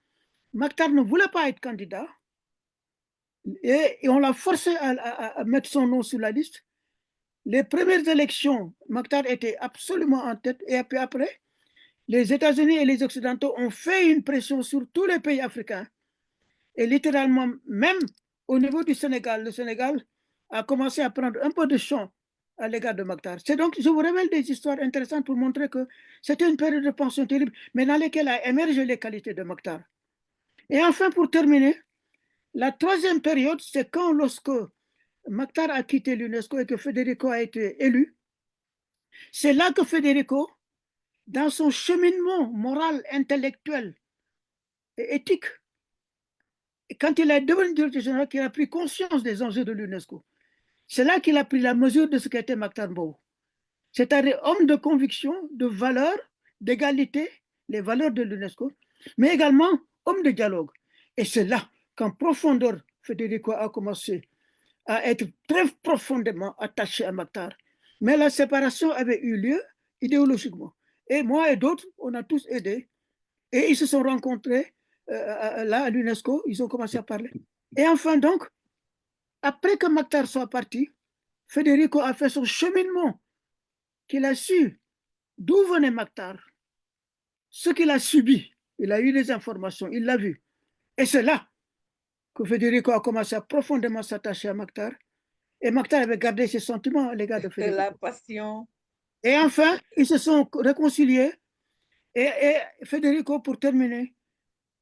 Speaker 4: Mokhtar ne voulait pas être candidat. Et on l'a forcé à mettre son nom sur la liste. Les premières élections, Mokhtar était absolument en tête. Et puis après, les États-Unis et les Occidentaux ont fait une pression sur tous les pays africains. Et littéralement, même au niveau du Sénégal, le Sénégal a commencé à prendre un peu de champ à l'égard de Maktar. C'est donc, je vous révèle des histoires intéressantes pour montrer que c'était une période de pension terrible, mais dans laquelle a émergé les qualités de Maktar. Et enfin, pour terminer, la troisième période, c'est quand, lorsque Maktar a quitté l'UNESCO et que Federico a été élu, c'est là que Federico, dans son cheminement moral, intellectuel et éthique, et quand il est devenu directeur général, qu'il a pris conscience des enjeux de l'UNESCO. C'est là qu'il a pris la mesure de ce qu'était Maktar Mbow. C'est-à-dire homme de conviction, de valeur, d'égalité, les valeurs de l'UNESCO, mais également homme de dialogue. Et c'est là qu'en profondeur, Federico a commencé à être très profondément attaché à Maktar. Mais la séparation avait eu lieu idéologiquement. Et moi et d'autres, on a tous aidé. Et ils se sont rencontrés là à l'UNESCO, ils ont commencé à parler. Et enfin donc, après que Maktar soit parti, Federico a fait son cheminement, qu'il a su d'où venait Maktar, ce qu'il a subi. Il a eu des informations, il l'a vu. Et c'est là que Federico a commencé à profondément s'attacher à Maktar. Et Maktar avait gardé ses sentiments à l'égard de Federico.
Speaker 6: La passion.
Speaker 4: Et enfin, ils se sont réconciliés. Et Federico, pour terminer,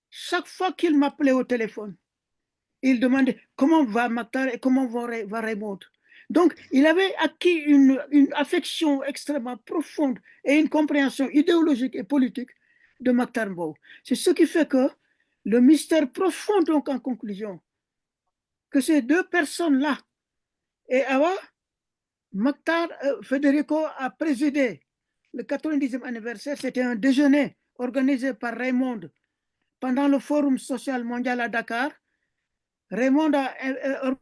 Speaker 4: chaque fois qu'il m'appelait au téléphone, il demandait comment va Maktar et comment va Raymond. Donc, il avait acquis une affection extrêmement profonde et une compréhension idéologique et politique de Maktar Mbow. C'est ce qui fait que le mystère profond, donc en conclusion, que ces deux personnes-là, et Awa, Maktar, Federico a présidé le 90e anniversaire, c'était un déjeuner organisé par Raymond pendant le Forum social mondial à Dakar. Raymond a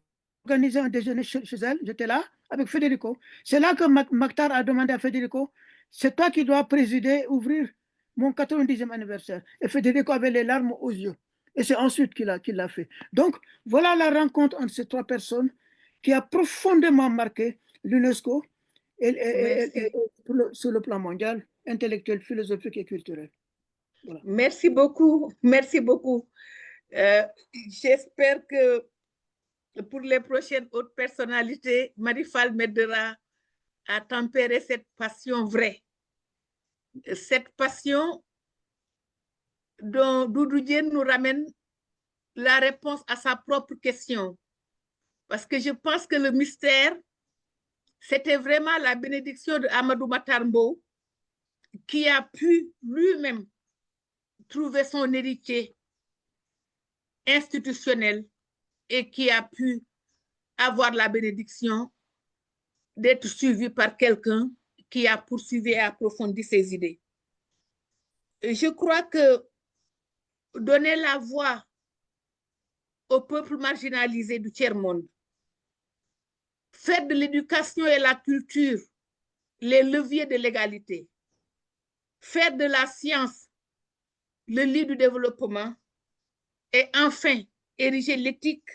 Speaker 4: organisé un déjeuner chez elle, j'étais là avec Federico. C'est là que Maktar a demandé à Federico, c'est toi qui dois présider, ouvrir mon 90e anniversaire. Et Federico avait les larmes aux yeux. Et c'est ensuite qu'il l'a fait. Donc, voilà la rencontre entre ces trois personnes qui a profondément marqué l'UNESCO sur le plan mondial, intellectuel, philosophique et culturel. Voilà.
Speaker 6: Merci beaucoup, merci beaucoup. J'espère que pour les prochaines autres personnalités, Marie-Fall m'aidera à tempérer cette passion vraie. Cette passion dont Doudou Diène nous ramène la réponse à sa propre question. Parce que je pense que le mystère, c'était vraiment la bénédiction de Amadou Mahtar Mbow qui a pu lui-même trouver son héritier institutionnel et qui a pu avoir la bénédiction d'être suivi par quelqu'un qui a poursuivi et approfondi ses idées. Et je crois que donner la voix au peuple marginalisé du tiers-monde, faire de l'éducation et la culture les leviers de l'égalité, faire de la science le lit du développement et enfin ériger l'éthique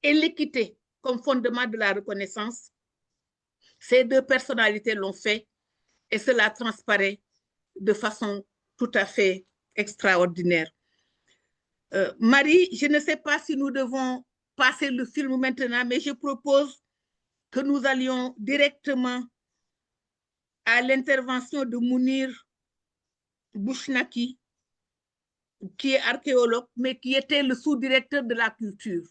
Speaker 6: et l'équité comme fondement de la reconnaissance. Ces deux personnalités l'ont fait et cela transparaît de façon tout à fait extraordinaire. Marie, je ne sais pas si nous devons passer le film maintenant, mais je propose que nous allions directement à l'intervention de Mounir Boushnaki, qui est archéologue, mais qui était le sous-directeur de la culture.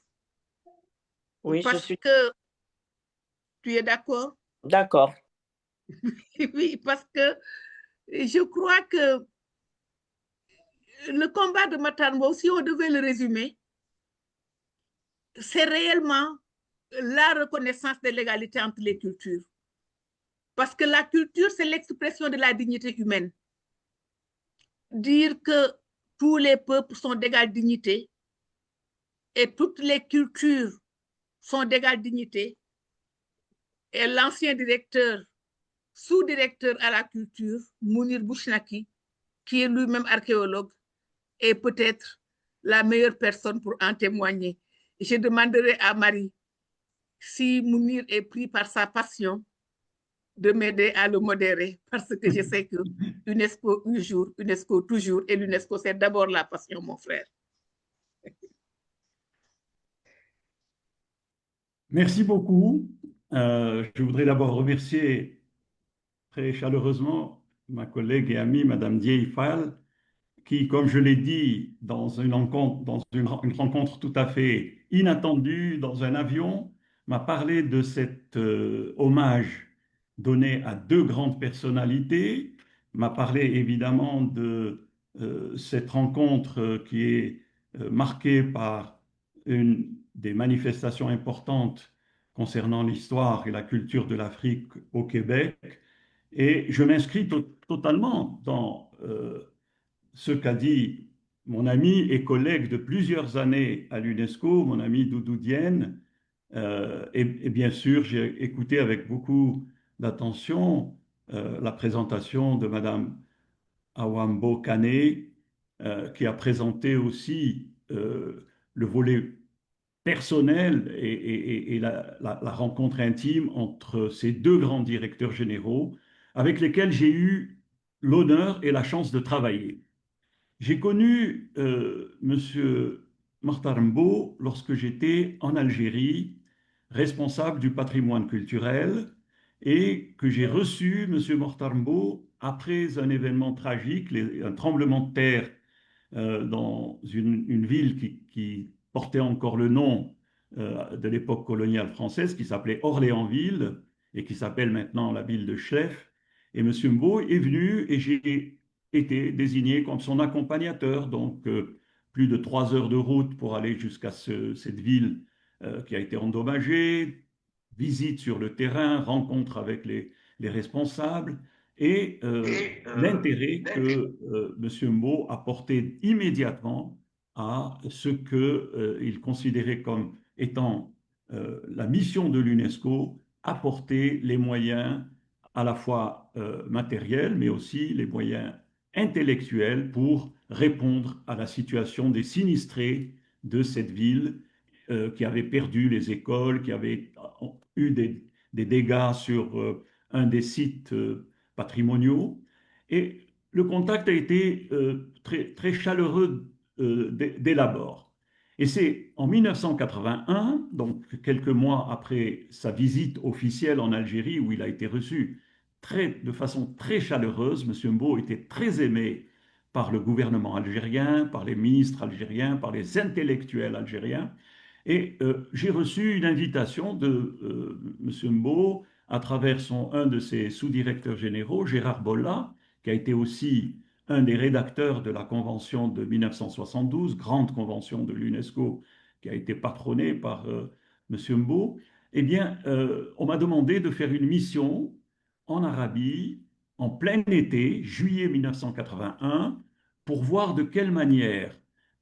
Speaker 1: Oui,
Speaker 6: parce que tu es d'accord?
Speaker 1: D'accord.
Speaker 6: Oui, parce que je crois que le combat de Mahtar Mbow, si on devait le résumer, c'est réellement la reconnaissance de l'égalité entre les cultures. Parce que la culture, c'est l'expression de la dignité humaine. Dire que tous les peuples sont d'égale dignité et toutes les cultures sont d'égale dignité. Et l'ancien directeur, sous-directeur à la culture, Mounir Boushnaki, qui est lui-même archéologue, est peut-être la meilleure personne pour en témoigner. Je demanderai à Marie, si Mounir est pris par sa passion, de m'aider à le modérer, parce que je sais que UNESCO un jour, UNESCO toujours, et l'UNESCO, c'est d'abord la passion, mon frère.
Speaker 3: Merci beaucoup. Je voudrais d'abord remercier très chaleureusement ma collègue et amie, Madame Dieye Fall, qui, comme je l'ai dit, dans une rencontre tout à fait inattendue, dans un avion, m'a parlé de cet hommage donné à deux grandes personnalités, m'a parlé évidemment de cette rencontre qui est marquée par une des manifestations importantes concernant l'histoire et la culture de l'Afrique au Québec. Et je m'inscris totalement dans ce qu'a dit mon ami et collègue de plusieurs années à l'UNESCO, mon ami Doudou Diène. Et bien sûr, j'ai écouté avec beaucoup d'attention la présentation de Madame Awambo Kane, qui a présenté aussi le volet personnel et la rencontre intime entre ces deux grands directeurs généraux avec lesquels j'ai eu l'honneur et la chance de travailler. J'ai connu Monsieur Martarimbo lorsque j'étais en Algérie, responsable du patrimoine culturel, et que j'ai reçu Monsieur Martarimbo après un événement tragique, un tremblement de terre dans une ville qui portait encore le nom de l'époque coloniale française, qui s'appelait Orléansville et qui s'appelle maintenant la ville de Chlef. Et M. Mbo est venu et j'ai été désigné comme son accompagnateur, donc plus de 3 heures de route pour aller jusqu'à cette ville qui a été endommagée, visite sur le terrain, rencontre avec les responsables et l'intérêt que M. Mbo a porté immédiatement à ce qu'il considérait comme étant la mission de l'UNESCO, apporter les moyens à la fois matériels, mais aussi les moyens intellectuels pour répondre à la situation des sinistrés de cette ville qui avait perdu les écoles, qui avait eu des dégâts sur un des sites patrimoniaux. Et le contact a été très, très chaleureux dès l'abord. Et c'est en 1981, donc quelques mois après sa visite officielle en Algérie, où il a été reçu de façon très chaleureuse. M. Mbo était très aimé par le gouvernement algérien, par les ministres algériens, par les intellectuels algériens. Et j'ai reçu une invitation de M. Mbo à travers un de ses sous-directeurs généraux, Gérard Bolla, qui a été aussi un des rédacteurs de la convention de 1972, grande convention de l'UNESCO, qui a été patronnée par M. Mbo. Eh bien, on m'a demandé de faire une mission en Arabie en plein été, juillet 1981, pour voir de quelle manière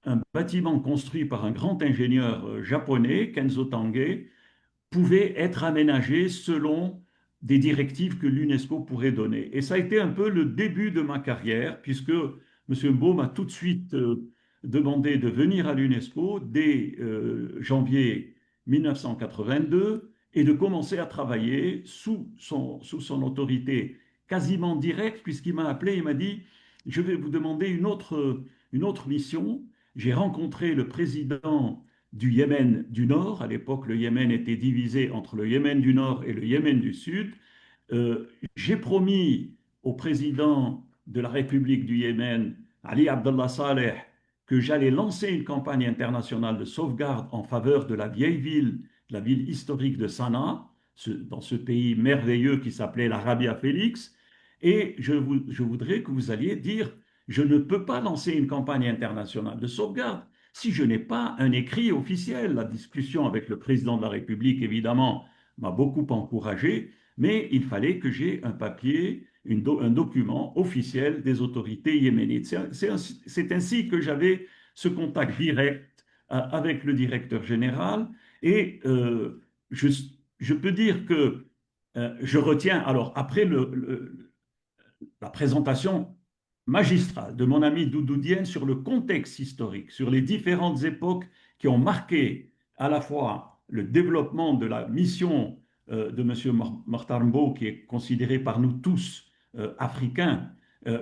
Speaker 3: un bâtiment construit par un grand ingénieur japonais, Kenzo Tange, pouvait être aménagé selon des directives que l'UNESCO pourrait donner. Et ça a été un peu le début de ma carrière, puisque M. Mbo m'a tout de suite demandé de venir à l'UNESCO dès janvier 1982 et de commencer à travailler sous son autorité quasiment directe, puisqu'il m'a appelé, il m'a dit, je vais vous demander une autre mission. J'ai rencontré le président du Yémen du Nord. À l'époque, le Yémen était divisé entre le Yémen du Nord et le Yémen du Sud. J'ai promis au président de la République du Yémen, Ali Abdullah Saleh, que j'allais lancer une campagne internationale de sauvegarde en faveur de la vieille ville, la ville historique de Sanaa, dans ce pays merveilleux qui s'appelait l'Arabia Félix. Et je voudrais que vous alliez dire, je ne peux pas lancer une campagne internationale de sauvegarde si je n'ai pas un écrit officiel. La discussion avec le président de la République, évidemment, m'a beaucoup encouragé, mais il fallait que j'ai un papier, un document officiel des autorités yéménites. C'est ainsi que j'avais ce contact direct avec le directeur général et je peux dire que je retiens, alors après la présentation magistrale de mon ami Doudou Diène sur le contexte historique, sur les différentes époques qui ont marqué à la fois le développement de la mission de M. Martarimbo, qui est considéré par nous tous africains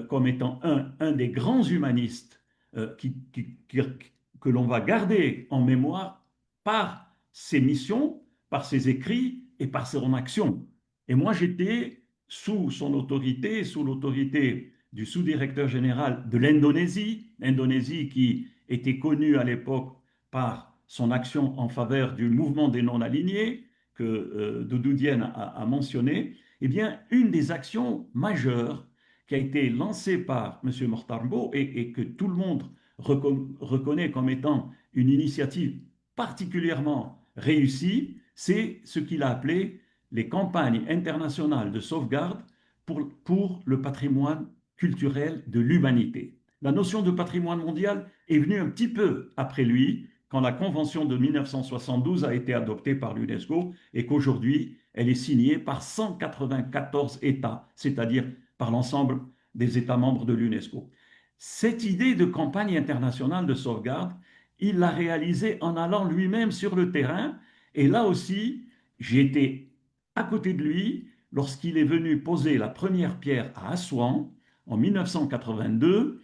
Speaker 3: comme étant un des grands humanistes que l'on va garder en mémoire par ses missions, par ses écrits, et par son action. Et moi, j'étais sous son autorité, sous l'autorité du sous-directeur général de l'Indonésie qui était connue à l'époque par son action en faveur du mouvement des non-alignés que Doudou Diène a mentionné. Eh bien, une des actions majeures qui a été lancée par M. Mokhtar Mbow et que tout le monde reconnaît comme étant une initiative particulièrement réussie, c'est ce qu'il a appelé les campagnes internationales de sauvegarde pour le patrimoine culturel de l'humanité. La notion de patrimoine mondial est venue un petit peu après lui, quand la Convention de 1972 a été adoptée par l'UNESCO et qu'aujourd'hui, elle est signée par 194 États, c'est-à-dire par l'ensemble des États membres de l'UNESCO. Cette idée de campagne internationale de sauvegarde, il l'a réalisée en allant lui-même sur le terrain. Et là aussi, j'ai été à côté de lui lorsqu'il est venu poser la première pierre à Assouan en 1982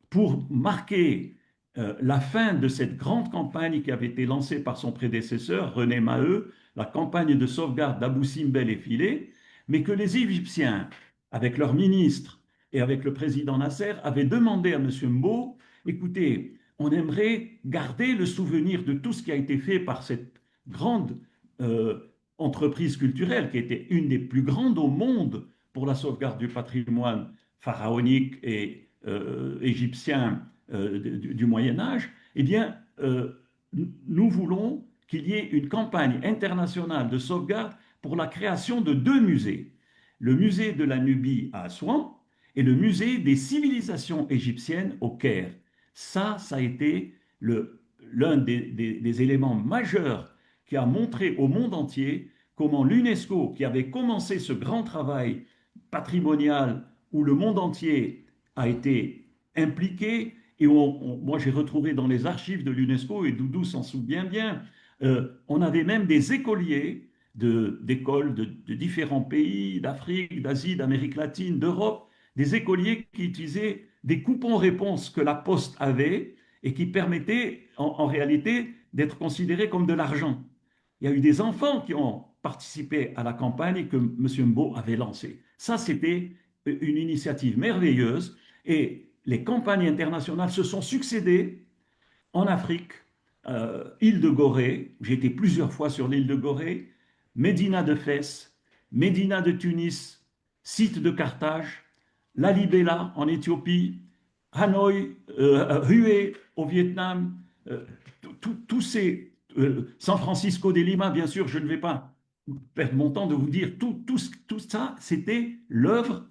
Speaker 3: pour marquer la fin de cette grande campagne qui avait été lancée par son prédécesseur, René Maheu, la campagne de sauvegarde d'Abou Simbel et Filé, mais que les Égyptiens, avec leurs ministres et avec le président Nasser, avaient demandé à M. Mbow, écoutez, on aimerait garder le souvenir de tout ce qui a été fait par cette grande entreprise culturelle, qui était une des plus grandes au monde pour la sauvegarde du patrimoine pharaonique et égyptien du Moyen Âge. Eh bien, nous voulons qu'il y ait une campagne internationale de sauvegarde pour la création de 2 musées. Le musée de la Nubie à Assouan et le musée des civilisations égyptiennes au Caire. Ça a été l'un des éléments majeurs qui a montré au monde entier comment l'UNESCO, qui avait commencé ce grand travail patrimonial où le monde entier a été impliqué, et moi j'ai retrouvé dans les archives de l'UNESCO, et Doudou s'en souvient bien, on avait même des écoliers d'écoles de différents pays, d'Afrique, d'Asie, d'Amérique latine, d'Europe, des écoliers qui utilisaient des coupons-réponses que la Poste avait et qui permettaient en réalité d'être considérés comme de l'argent. Il y a eu des enfants qui ont participé à la campagne que M. Mbow avait lancée. Ça, c'était une initiative merveilleuse et les campagnes internationales se sont succédées en Afrique, île de Gorée, j'ai été plusieurs fois sur l'île de Gorée, Médina de Fès, Médina de Tunis, site de Carthage, Lalibela en Éthiopie, Hanoï, Hue au Vietnam, tous ces San Francisco de Lima, bien sûr, je ne vais pas perdre mon temps de vous dire, tout ça, c'était l'œuvre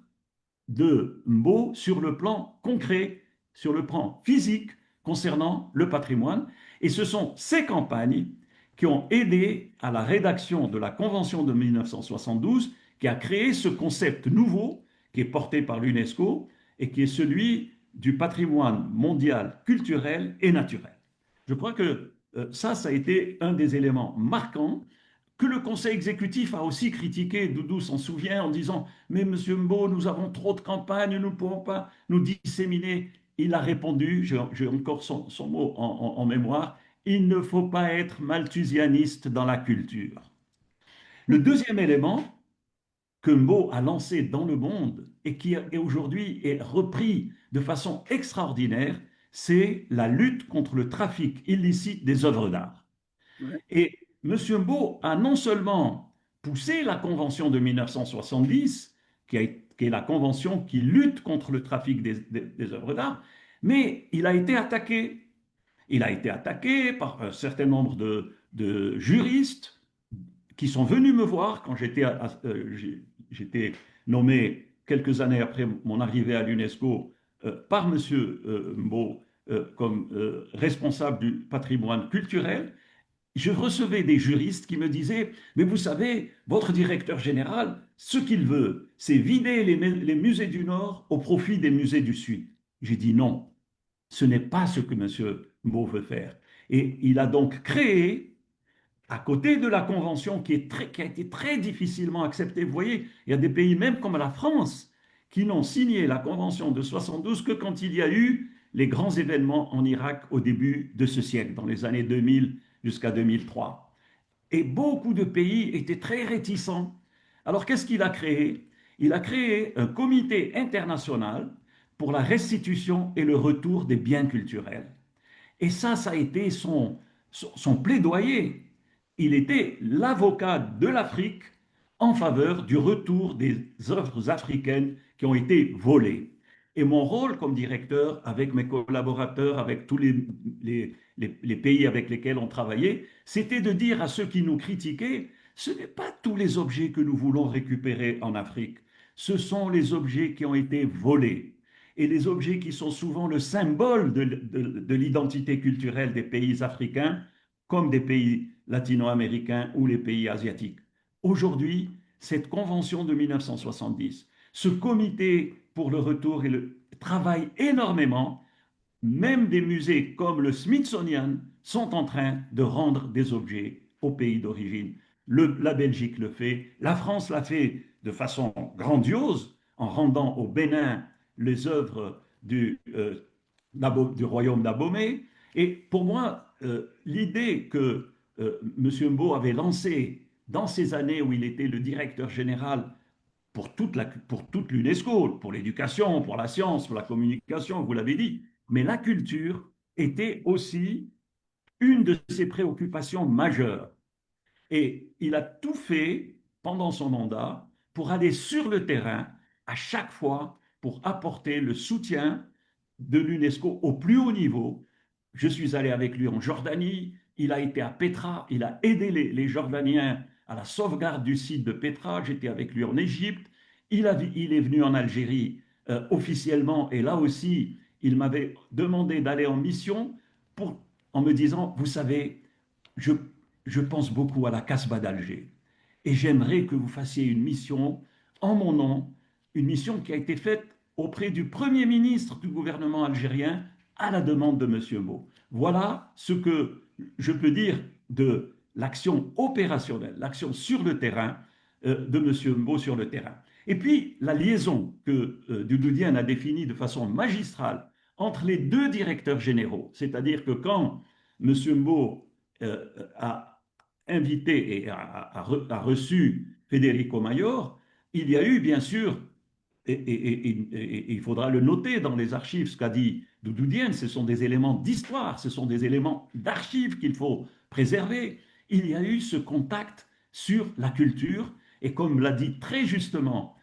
Speaker 3: de Mbow sur le plan concret, sur le plan physique, concernant le patrimoine. Et ce sont ces campagnes qui ont aidé à la rédaction de la Convention de 1972, qui a créé ce concept nouveau, qui est porté par l'UNESCO, et qui est celui du patrimoine mondial culturel et naturel. Je crois que ça a été un des éléments marquants que le Conseil exécutif a aussi critiqué, Doudou s'en souvient, en disant « Mais Monsieur Mbow, nous avons trop de campagnes, nous ne pouvons pas nous disséminer. » Il a répondu, j'ai encore son mot en mémoire, « Il ne faut pas être malthusianiste dans la culture. » Le deuxième élément que Mbow a lancé dans le monde et qui aujourd'hui est repris de façon extraordinaire, c'est la lutte contre le trafic illicite des œuvres d'art. Et M. Mbow a non seulement poussé la Convention de 1970, qui est la convention qui lutte contre le trafic des œuvres d'art, mais il a été attaqué. Il a été attaqué par un certain nombre de juristes qui sont venus me voir quand j'étais nommé quelques années après mon arrivée à l'UNESCO par M. Mbow comme responsable du patrimoine culturel. Je recevais des juristes qui me disaient « Mais vous savez, votre directeur général, ce qu'il veut, c'est vider les musées du Nord au profit des musées du Sud. » J'ai dit non, ce n'est pas ce que M. Mbow veut faire. Et il a donc créé, à côté de la Convention qui a été très difficilement acceptée, vous voyez, il y a des pays même comme la France qui n'ont signé la Convention de 72 que quand il y a eu les grands événements en Irak au début de ce siècle, dans les années 2000 jusqu'à 2003. Et beaucoup de pays étaient très réticents. Alors qu'est-ce qu'il a créé? Il a créé un comité international pour la restitution et le retour des biens culturels. Et ça a été son plaidoyer. Il était l'avocat de l'Afrique en faveur du retour des œuvres africaines qui ont été volées. Et mon rôle comme directeur, avec mes collaborateurs, avec tous les pays avec lesquels on travaillait, c'était de dire à ceux qui nous critiquaient, ce n'est pas tous les objets que nous voulons récupérer en Afrique, ce sont les objets qui ont été volés. Et les objets qui sont souvent le symbole de l'identité culturelle des pays africains, comme des pays latino-américains ou les pays asiatiques. Aujourd'hui, cette convention de 1970, ce comité pour le retour travaille énormément. Même des musées comme le Smithsonian sont en train de rendre des objets au pays d'origine. La Belgique le fait, la France l'a fait de façon grandiose en rendant au Bénin les œuvres du royaume d'Abomey. Et pour moi, l'idée que M. Mbo avait lancée dans ces années où il était le directeur général pour toute l'UNESCO, pour l'éducation, pour la science, pour la communication, vous l'avez dit, mais la culture était aussi une de ses préoccupations majeures. Et il a tout fait pendant son mandat pour aller sur le terrain à chaque fois pour apporter le soutien de l'UNESCO au plus haut niveau. Je suis allé avec lui en Jordanie, il a été à Petra, il a aidé les Jordaniens à la sauvegarde du site de Petra, j'étais avec lui en Égypte, il est venu en Algérie officiellement et là aussi, il m'avait demandé d'aller en mission en me disant, vous savez, je pense beaucoup à la Casbah d'Alger et j'aimerais que vous fassiez une mission en mon nom, une mission qui a été faite auprès du Premier ministre du gouvernement algérien à la demande de M. Mbo. Voilà ce que je peux dire de l'action opérationnelle, l'action sur le terrain de M. Mbo sur le terrain. Et puis la liaison que Doudou Diène a définie de façon magistrale entre les deux directeurs généraux, c'est-à-dire que quand M. Mbo a invité et a reçu Federico Mayor, il y a eu bien sûr, et il faudra le noter dans les archives, ce qu'a dit Doudou Diène, ce sont des éléments d'histoire, ce sont des éléments d'archives qu'il faut préserver. Il y a eu ce contact sur la culture, et comme l'a dit très justement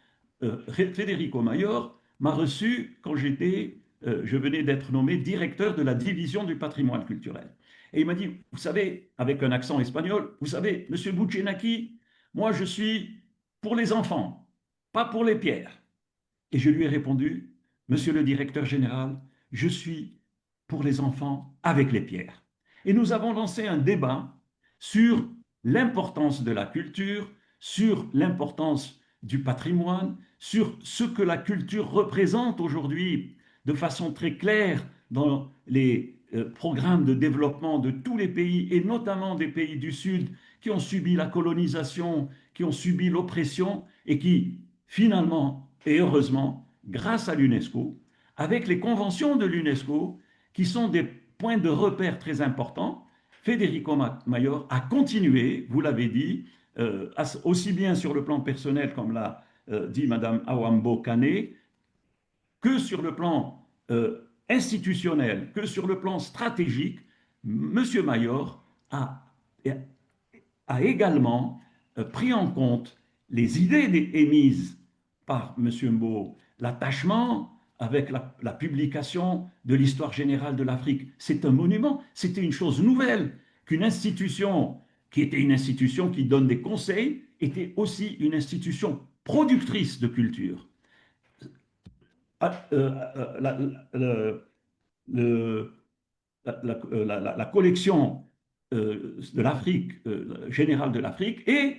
Speaker 3: Federico Mayor, m'a reçu quand je venais d'être nommé directeur de la division du patrimoine culturel. Et il m'a dit, vous savez, avec un accent espagnol, vous savez, Monsieur Bouchenaki, moi je suis pour les enfants, pas pour les pierres. Et je lui ai répondu, Monsieur le directeur général, je suis pour les enfants avec les pierres. Et nous avons lancé un débat sur l'importance de la culture, sur l'importance du patrimoine, sur ce que la culture représente aujourd'hui de façon très claire dans les programmes de développement de tous les pays, et notamment des pays du Sud qui ont subi la colonisation, qui ont subi l'oppression, et qui, finalement, et heureusement, grâce à l'UNESCO, avec les conventions de l'UNESCO, qui sont des points de repère très importants, Federico Mayor a continué, vous l'avez dit, aussi bien sur le plan personnel, comme l'a dit Madame Awambo Kane, que sur le plan institutionnel, que sur le plan stratégique. M. Mayor a également pris en compte les idées émises par M. Mbo, l'attachement avec la publication de l'histoire générale de l'Afrique. C'est un monument, c'était une chose nouvelle, qu'une institution qui était une institution qui donne des conseils était aussi une institution productrice de culture. La collection de l'Afrique, générale de l'Afrique, et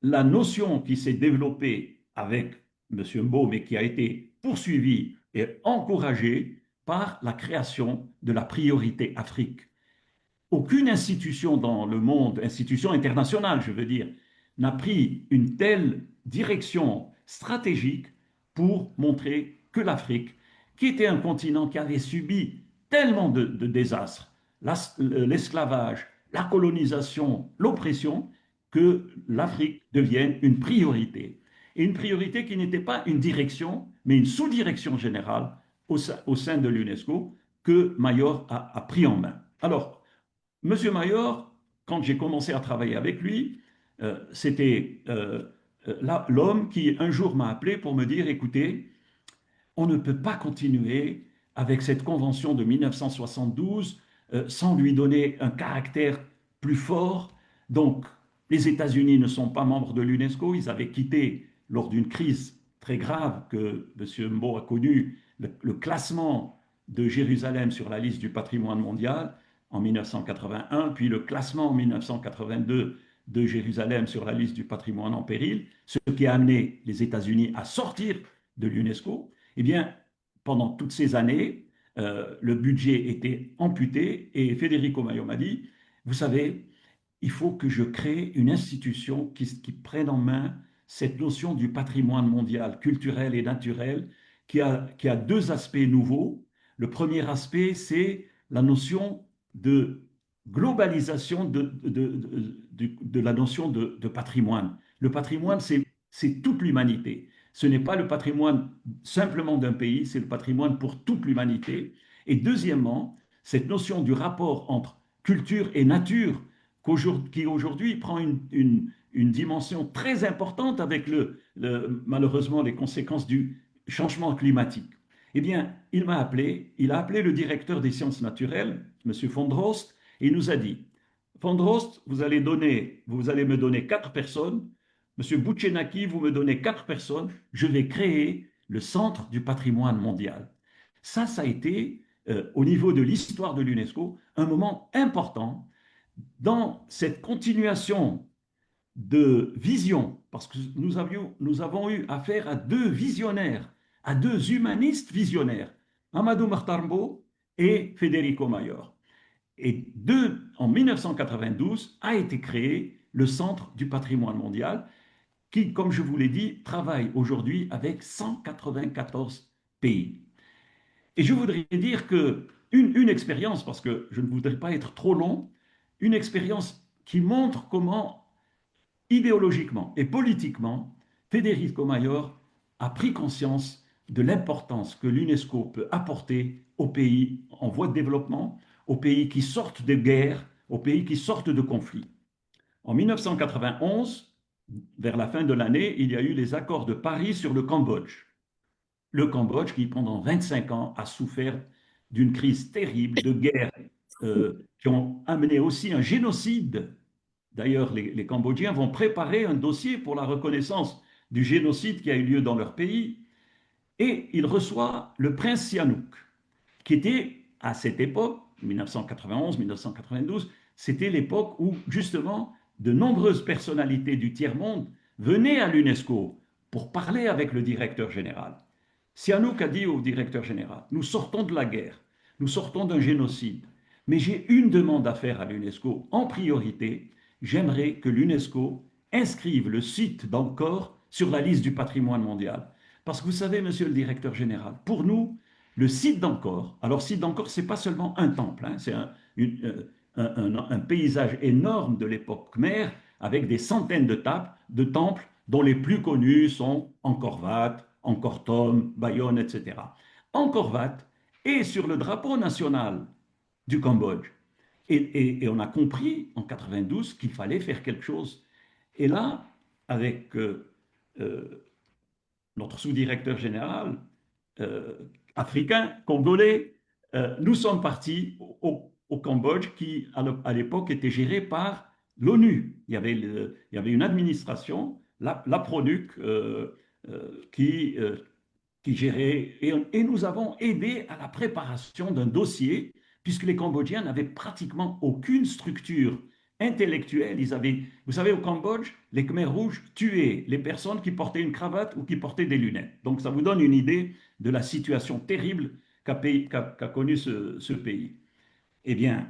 Speaker 3: la notion qui s'est développée avec M. Mbo, mais qui a été poursuivie et encouragée par la création de la priorité Afrique. Aucune institution dans le monde, institution internationale, je veux dire, n'a pris une telle direction stratégique pour montrer que l'Afrique, qui était un continent qui avait subi tellement de désastres, l'esclavage, la colonisation, l'oppression, que l'Afrique devienne une priorité. Et une priorité qui n'était pas une direction, mais une sous-direction générale au sein de l'UNESCO que Mayor a pris en main. Alors, M. Mayor, quand j'ai commencé à travailler avec lui, c'était l'homme qui un jour m'a appelé pour me dire, écoutez, on ne peut pas continuer avec cette convention de 1972 sans lui donner un caractère plus fort. Donc, les États-Unis ne sont pas membres de l'UNESCO. Ils avaient quitté lors d'une crise très grave que M. Mbo a connue, le classement de Jérusalem sur la liste du patrimoine mondial en 1981, puis le classement en 1982 de Jérusalem sur la liste du patrimoine en péril, ce qui a amené les États-Unis à sortir de l'UNESCO. Eh bien, pendant toutes ces années, le budget était amputé et Federico Mayor m'a dit, vous savez, il faut que je crée une institution qui prenne en main cette notion du patrimoine mondial, culturel et naturel, qui a deux aspects nouveaux. Le premier aspect, c'est la notion de globalisation de la notion de patrimoine. Le patrimoine, c'est toute l'humanité. Ce n'est pas le patrimoine simplement d'un pays, c'est le patrimoine pour toute l'humanité. Et deuxièmement, cette notion du rapport entre culture et nature, qui aujourd'hui prend une dimension très importante avec malheureusement les conséquences du changement climatique. Eh bien, il a appelé le directeur des sciences naturelles, M. von Drost, et il nous a dit, von Drost, vous allez me donner 4 personnes, M. Bouchenaki, vous me donnez 4 personnes, je vais créer le Centre du patrimoine mondial. Ça a été, au niveau de l'histoire de l'UNESCO, un moment important dans cette continuation de vision, parce que nous avons eu affaire à 2 visionnaires, à 2 humanistes visionnaires, Amadou Mahtar Mbow et Federico Mayor. Et en 1992 a été créé le Centre du patrimoine mondial qui, comme je vous l'ai dit, travaille aujourd'hui avec 194 pays. Et je voudrais dire que une expérience, parce que je ne voudrais pas être trop long, une expérience qui montre comment, idéologiquement et politiquement, Federico Mayor a pris conscience de l'importance que l'UNESCO peut apporter aux pays en voie de développement, aux pays qui sortent de guerres, aux pays qui sortent de conflits. En 1991, vers la fin de l'année, il y a eu les accords de Paris sur le Cambodge. Le Cambodge qui, pendant 25 ans, a souffert d'une crise terrible, de guerres qui ont amené aussi un génocide. D'ailleurs, les Cambodgiens vont préparer un dossier pour la reconnaissance du génocide qui a eu lieu dans leur pays. Et il reçoit le prince Sihanouk, qui était, à cette époque, 1991-1992, c'était l'époque où, justement, de nombreuses personnalités du tiers-monde venaient à l'UNESCO pour parler avec le directeur général. Sihanouk a dit au directeur général, nous sortons de la guerre, nous sortons d'un génocide, mais j'ai une demande à faire à l'UNESCO en priorité, j'aimerais que l'UNESCO inscrive le site d'Angkor sur la liste du patrimoine mondial. Parce que vous savez, monsieur le directeur général, pour nous, le site d'Angkor, alors site d'Angkor, ce n'est pas seulement un temple, hein, c'est un paysage énorme de l'époque khmer avec des centaines de temples dont les plus connus sont Angkor Wat, Angkor Thom, Bayonne, etc. Angkor Wat est sur le drapeau national du Cambodge. Et on a compris en 92 qu'il fallait faire quelque chose. Et là, avec notre sous-directeur général africain, congolais, nous sommes partis au Cambodge qui, à l'époque, était géré par l'ONU. Il y avait une administration, la PRONUC, qui gérait, et nous avons aidé à la préparation d'un dossier, puisque les Cambodgiens n'avaient pratiquement aucune structure intellectuelle. Vous savez, au Cambodge, les Khmers rouges tuaient les personnes qui portaient une cravate ou qui portaient des lunettes. Donc ça vous donne une idée de la situation terrible qu'a connue ce pays. Eh bien,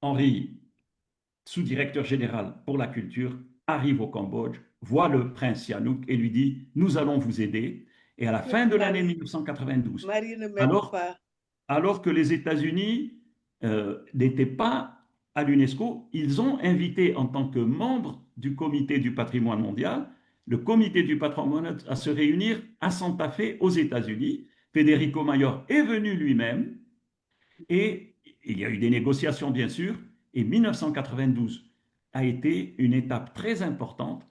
Speaker 3: Henri, sous-directeur général pour la culture, arrive au Cambodge, voit le prince Sihanouk et lui dit « Nous allons vous aider ». Et à la fin de l'année 1992, alors que les États-Unis n'étaient pas à l'UNESCO. Ils ont invité en tant que membres du comité du patrimoine mondial, le comité du patrimoine à se réunir à Santa Fe aux États-Unis. Federico Mayor est venu lui-même et il y a eu des négociations bien sûr, et 1992 a été une étape très importante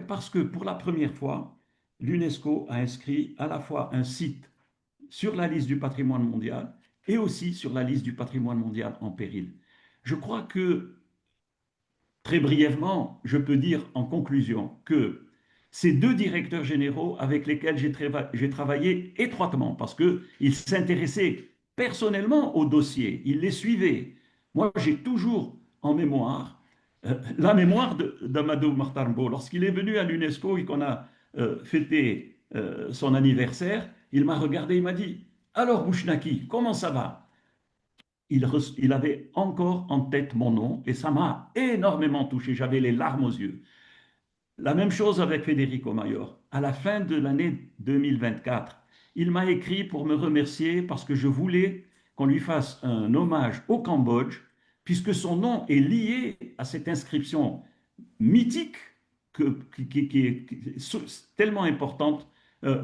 Speaker 3: parce que pour la première fois, l'UNESCO a inscrit à la fois un site sur la liste du patrimoine mondial et aussi sur la liste du patrimoine mondial en péril. Je crois que, très brièvement, je peux dire en conclusion que ces deux directeurs généraux avec lesquels j'ai travaillé étroitement, parce qu'ils s'intéressaient personnellement aux dossiers, ils les suivaient. Moi, j'ai toujours en mémoire la mémoire d'Amadou Mahtar Mbow. Lorsqu'il est venu à l'UNESCO et qu'on a fêté son anniversaire, il m'a regardé, il m'a dit « Alors, Bouchnaki, comment ça va ?» Il avait encore en tête mon nom et ça m'a énormément touché. J'avais les larmes aux yeux. La même chose avec Federico Mayor. À la fin de l'année 2024, il m'a écrit pour me remercier parce que je voulais qu'on lui fasse un hommage au Cambodge, puisque son nom est lié à cette inscription mythique qui est tellement importante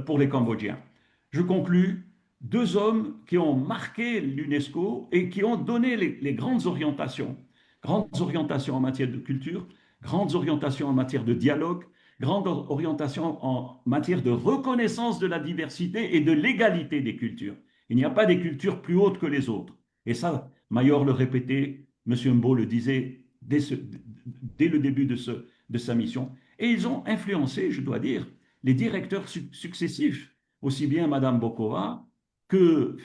Speaker 3: pour les Cambodgiens. Je conclus. Deux hommes qui ont marqué l'UNESCO et qui ont donné les grandes orientations en matière de culture, grandes orientations en matière de dialogue, grandes orientations en matière de reconnaissance de la diversité et de l'égalité des cultures. Il n'y a pas des cultures plus hautes que les autres. Et ça, Mayor le répétait, M. Mbow le disait dès le début de sa mission. Et ils ont influencé, je dois dire, les directeurs successifs, aussi bien Mme Bokova que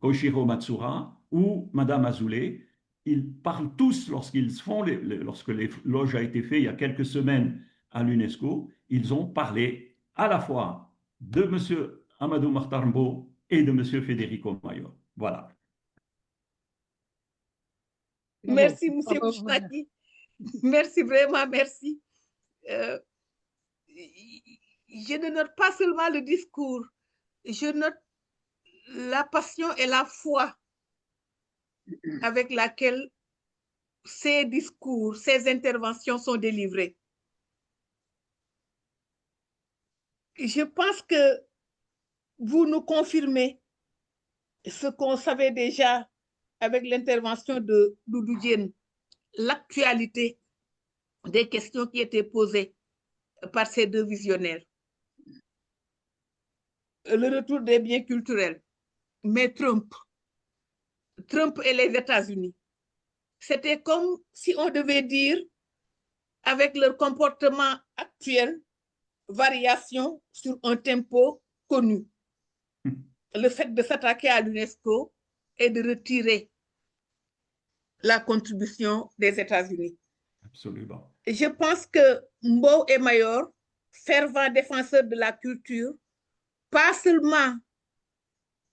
Speaker 3: Koichiro Matsura ou Mme Azoulay. Ils parlent tous lorsque l'éloge a été fait il y a quelques semaines à l'UNESCO, ils ont parlé à la fois de M. Amadou Mahtar Mbow et de M. Federico Mayor. Voilà.
Speaker 6: Merci, M. Bouchnaki. Merci, vraiment, merci. Je ne note pas seulement le discours, je note la passion et la foi avec laquelle ces discours, ces interventions sont délivrées. Je pense que vous nous confirmez ce qu'on savait déjà avec l'intervention de Doudou Diène, l'actualité des questions qui étaient posées par ces deux visionnaires. Le retour des biens culturels, mais Trump et les États-Unis. C'était comme si on devait dire, avec leur comportement actuel, variation sur un tempo connu. Le fait de s'attaquer à l'UNESCO et de retirer la contribution des États-Unis.
Speaker 3: Absolument.
Speaker 6: Je pense que Mbow et Mayor, fervents défenseurs de la culture, pas seulement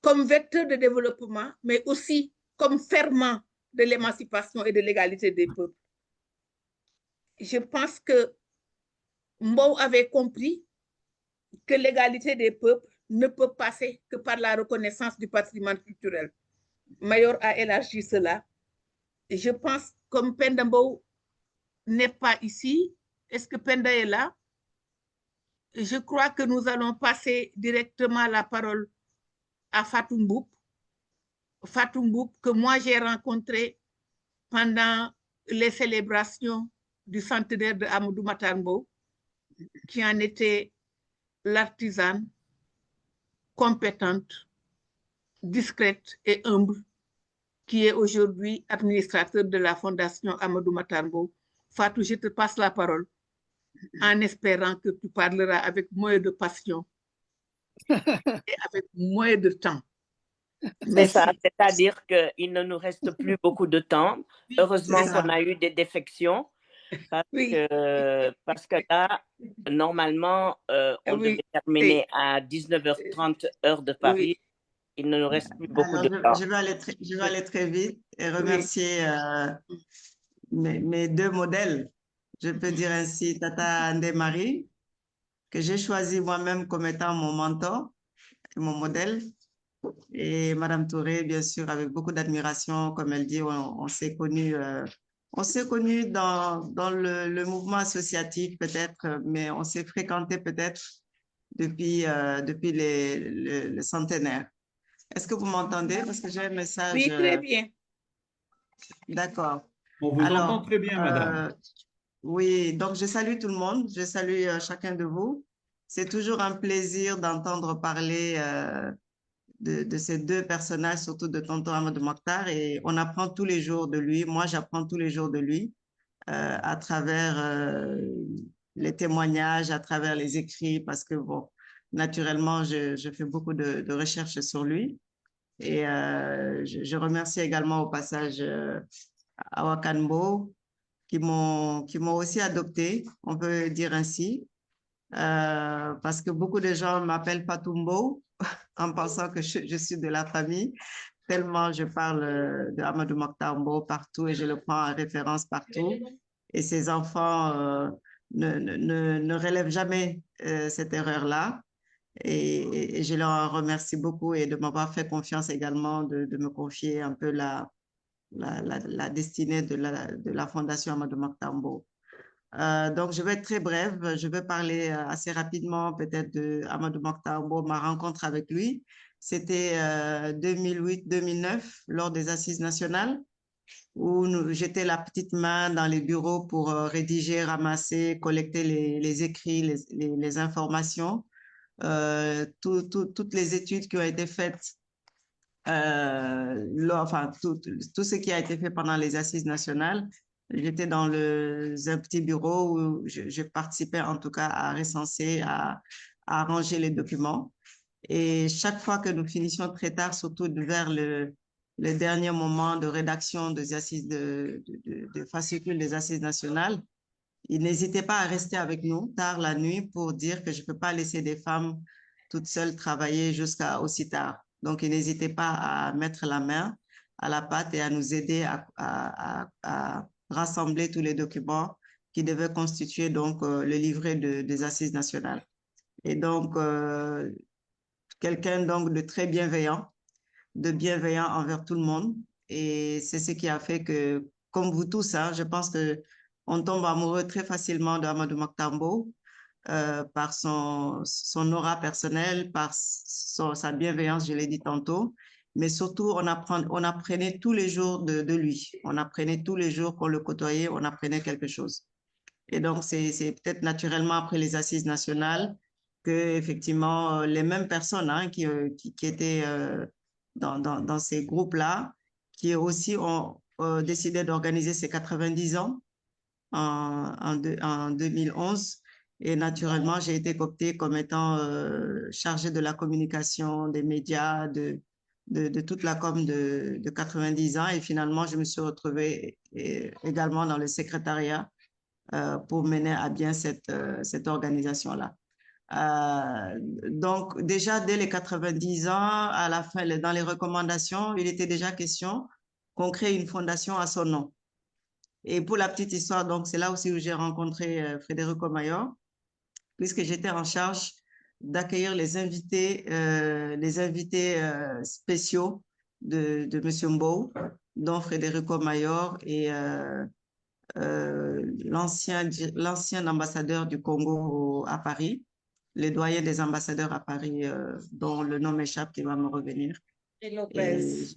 Speaker 6: comme vecteur de développement, mais aussi comme ferment de l'émancipation et de l'égalité des peuples. Je pense que Mbow avait compris que l'égalité des peuples ne peut passer que par la reconnaissance du patrimoine culturel. Mayor a élargi cela. Et je pense, comme Penda Mbow n'est pas ici, est-ce que Penda est là? Je crois que nous allons passer directement la parole à Fatou Mboup. Fatou Mboup, que moi j'ai rencontré pendant les célébrations du centenaire de Amadou Mahtar Mbow, qui en était l'artisane, compétente, discrète et humble, qui est aujourd'hui administrateur de la Fondation Amadou Mahtar Mbow. Fatou, je te passe la parole en espérant que tu parleras avec moins de passion et avec moins de temps.
Speaker 1: C'est ça, c'est-à-dire qu'il ne nous reste plus beaucoup de temps. Heureusement qu'on a eu des défections parce que là, normalement, on devait terminer à 19h30 heure de Paris. Il ne nous reste plus beaucoup de temps.
Speaker 7: Je vais aller très vite et remercier mes deux modèles. Je peux dire ainsi, Tata Ndé-Marie, que j'ai choisi moi-même comme étant mon mentor et mon modèle, Et Madame Touré, bien sûr, avec beaucoup d'admiration, comme elle dit, on s'est connus dans le mouvement associatif peut-être, mais on s'est fréquentés peut-être depuis le centenaire. Est-ce que vous m'entendez? Parce que j'ai un message.
Speaker 6: Oui, très bien.
Speaker 7: D'accord.
Speaker 3: On vous entend
Speaker 7: Alors,
Speaker 3: très bien, madame.
Speaker 7: oui, donc je salue tout le monde, je salue chacun de vous. C'est toujours un plaisir d'entendre parler de ces deux personnages, surtout de Tonton Amadou Mokhtar, et on apprend tous les jours de lui. Moi, j'apprends tous les jours de lui à travers les témoignages, à travers les écrits, parce que, bon, naturellement, je fais beaucoup de recherches sur lui. Et je remercie également au passage Awa Kanbo qui m'ont aussi adopté, on peut dire ainsi, parce que beaucoup de gens m'appellent Patumbo en pensant que je suis de la famille, tellement je parle de Amadou Mokhtar Mbow partout et je le prends en référence partout. Et ses enfants ne relèvent jamais cette erreur-là. Et je leur remercie beaucoup et de m'avoir fait confiance également de me confier un peu la destinée de la Fondation Amadou Mokhtar Mbow. Donc, je vais être très brève. Je vais parler assez rapidement peut-être de Amadou Mokhtar Mbow, ma rencontre avec lui. C'était 2008-2009 lors des Assises nationales où j'étais la petite main dans les bureaux pour rédiger, ramasser, collecter les écrits, les informations, toutes les études qui ont été faites, enfin, tout ce qui a été fait pendant les Assises nationales. J'étais dans un petit bureau où je participais en tout cas à recenser, à arranger les documents. Et chaque fois que nous finissions très tard, surtout vers le dernier moment de rédaction des assises de fascicules des assises nationales, il n'hésitait pas à rester avec nous tard la nuit pour dire que je ne peux pas laisser des femmes toutes seules travailler jusqu'à aussi tard. Donc, il n'hésitait pas à mettre la main à la pâte et à nous aider à rassembler tous les documents qui devaient constituer donc le livret des assises nationales. Et donc, quelqu'un donc de très bienveillant, envers tout le monde. Et c'est ce qui a fait que, comme vous tous, hein, je pense que on tombe amoureux très facilement d'Amadou Mokhtar Mbow par son aura personnelle, par sa bienveillance, je l'ai dit tantôt. Mais surtout, on apprenait tous les jours de lui. On apprenait tous les jours qu'on le côtoyait, on apprenait quelque chose. Et donc, c'est peut-être naturellement après les assises nationales que, effectivement, les mêmes personnes hein, qui étaient dans ces groupes-là, qui aussi ont décidé d'organiser ces 90 ans en 2011. Et naturellement, j'ai été cooptée comme étant chargée de la communication, des médias, de toute la com de 90 ans. Et finalement, je me suis retrouvée également dans le secrétariat pour mener à bien cette organisation-là. Donc, déjà, dès les 90 ans, à la fin, dans les recommandations, il était déjà question qu'on crée une fondation à son nom. Et pour la petite histoire, donc, c'est là aussi où j'ai rencontré Frédérico Mayor, puisque j'étais en charge d'accueillir les invités spéciaux de M. Mbow, dont Frédérico Mayor et l'ancien ambassadeur du Congo à Paris, le doyen des ambassadeurs à Paris, dont le nom m'échappe, qui va me revenir.
Speaker 5: Et Lopez.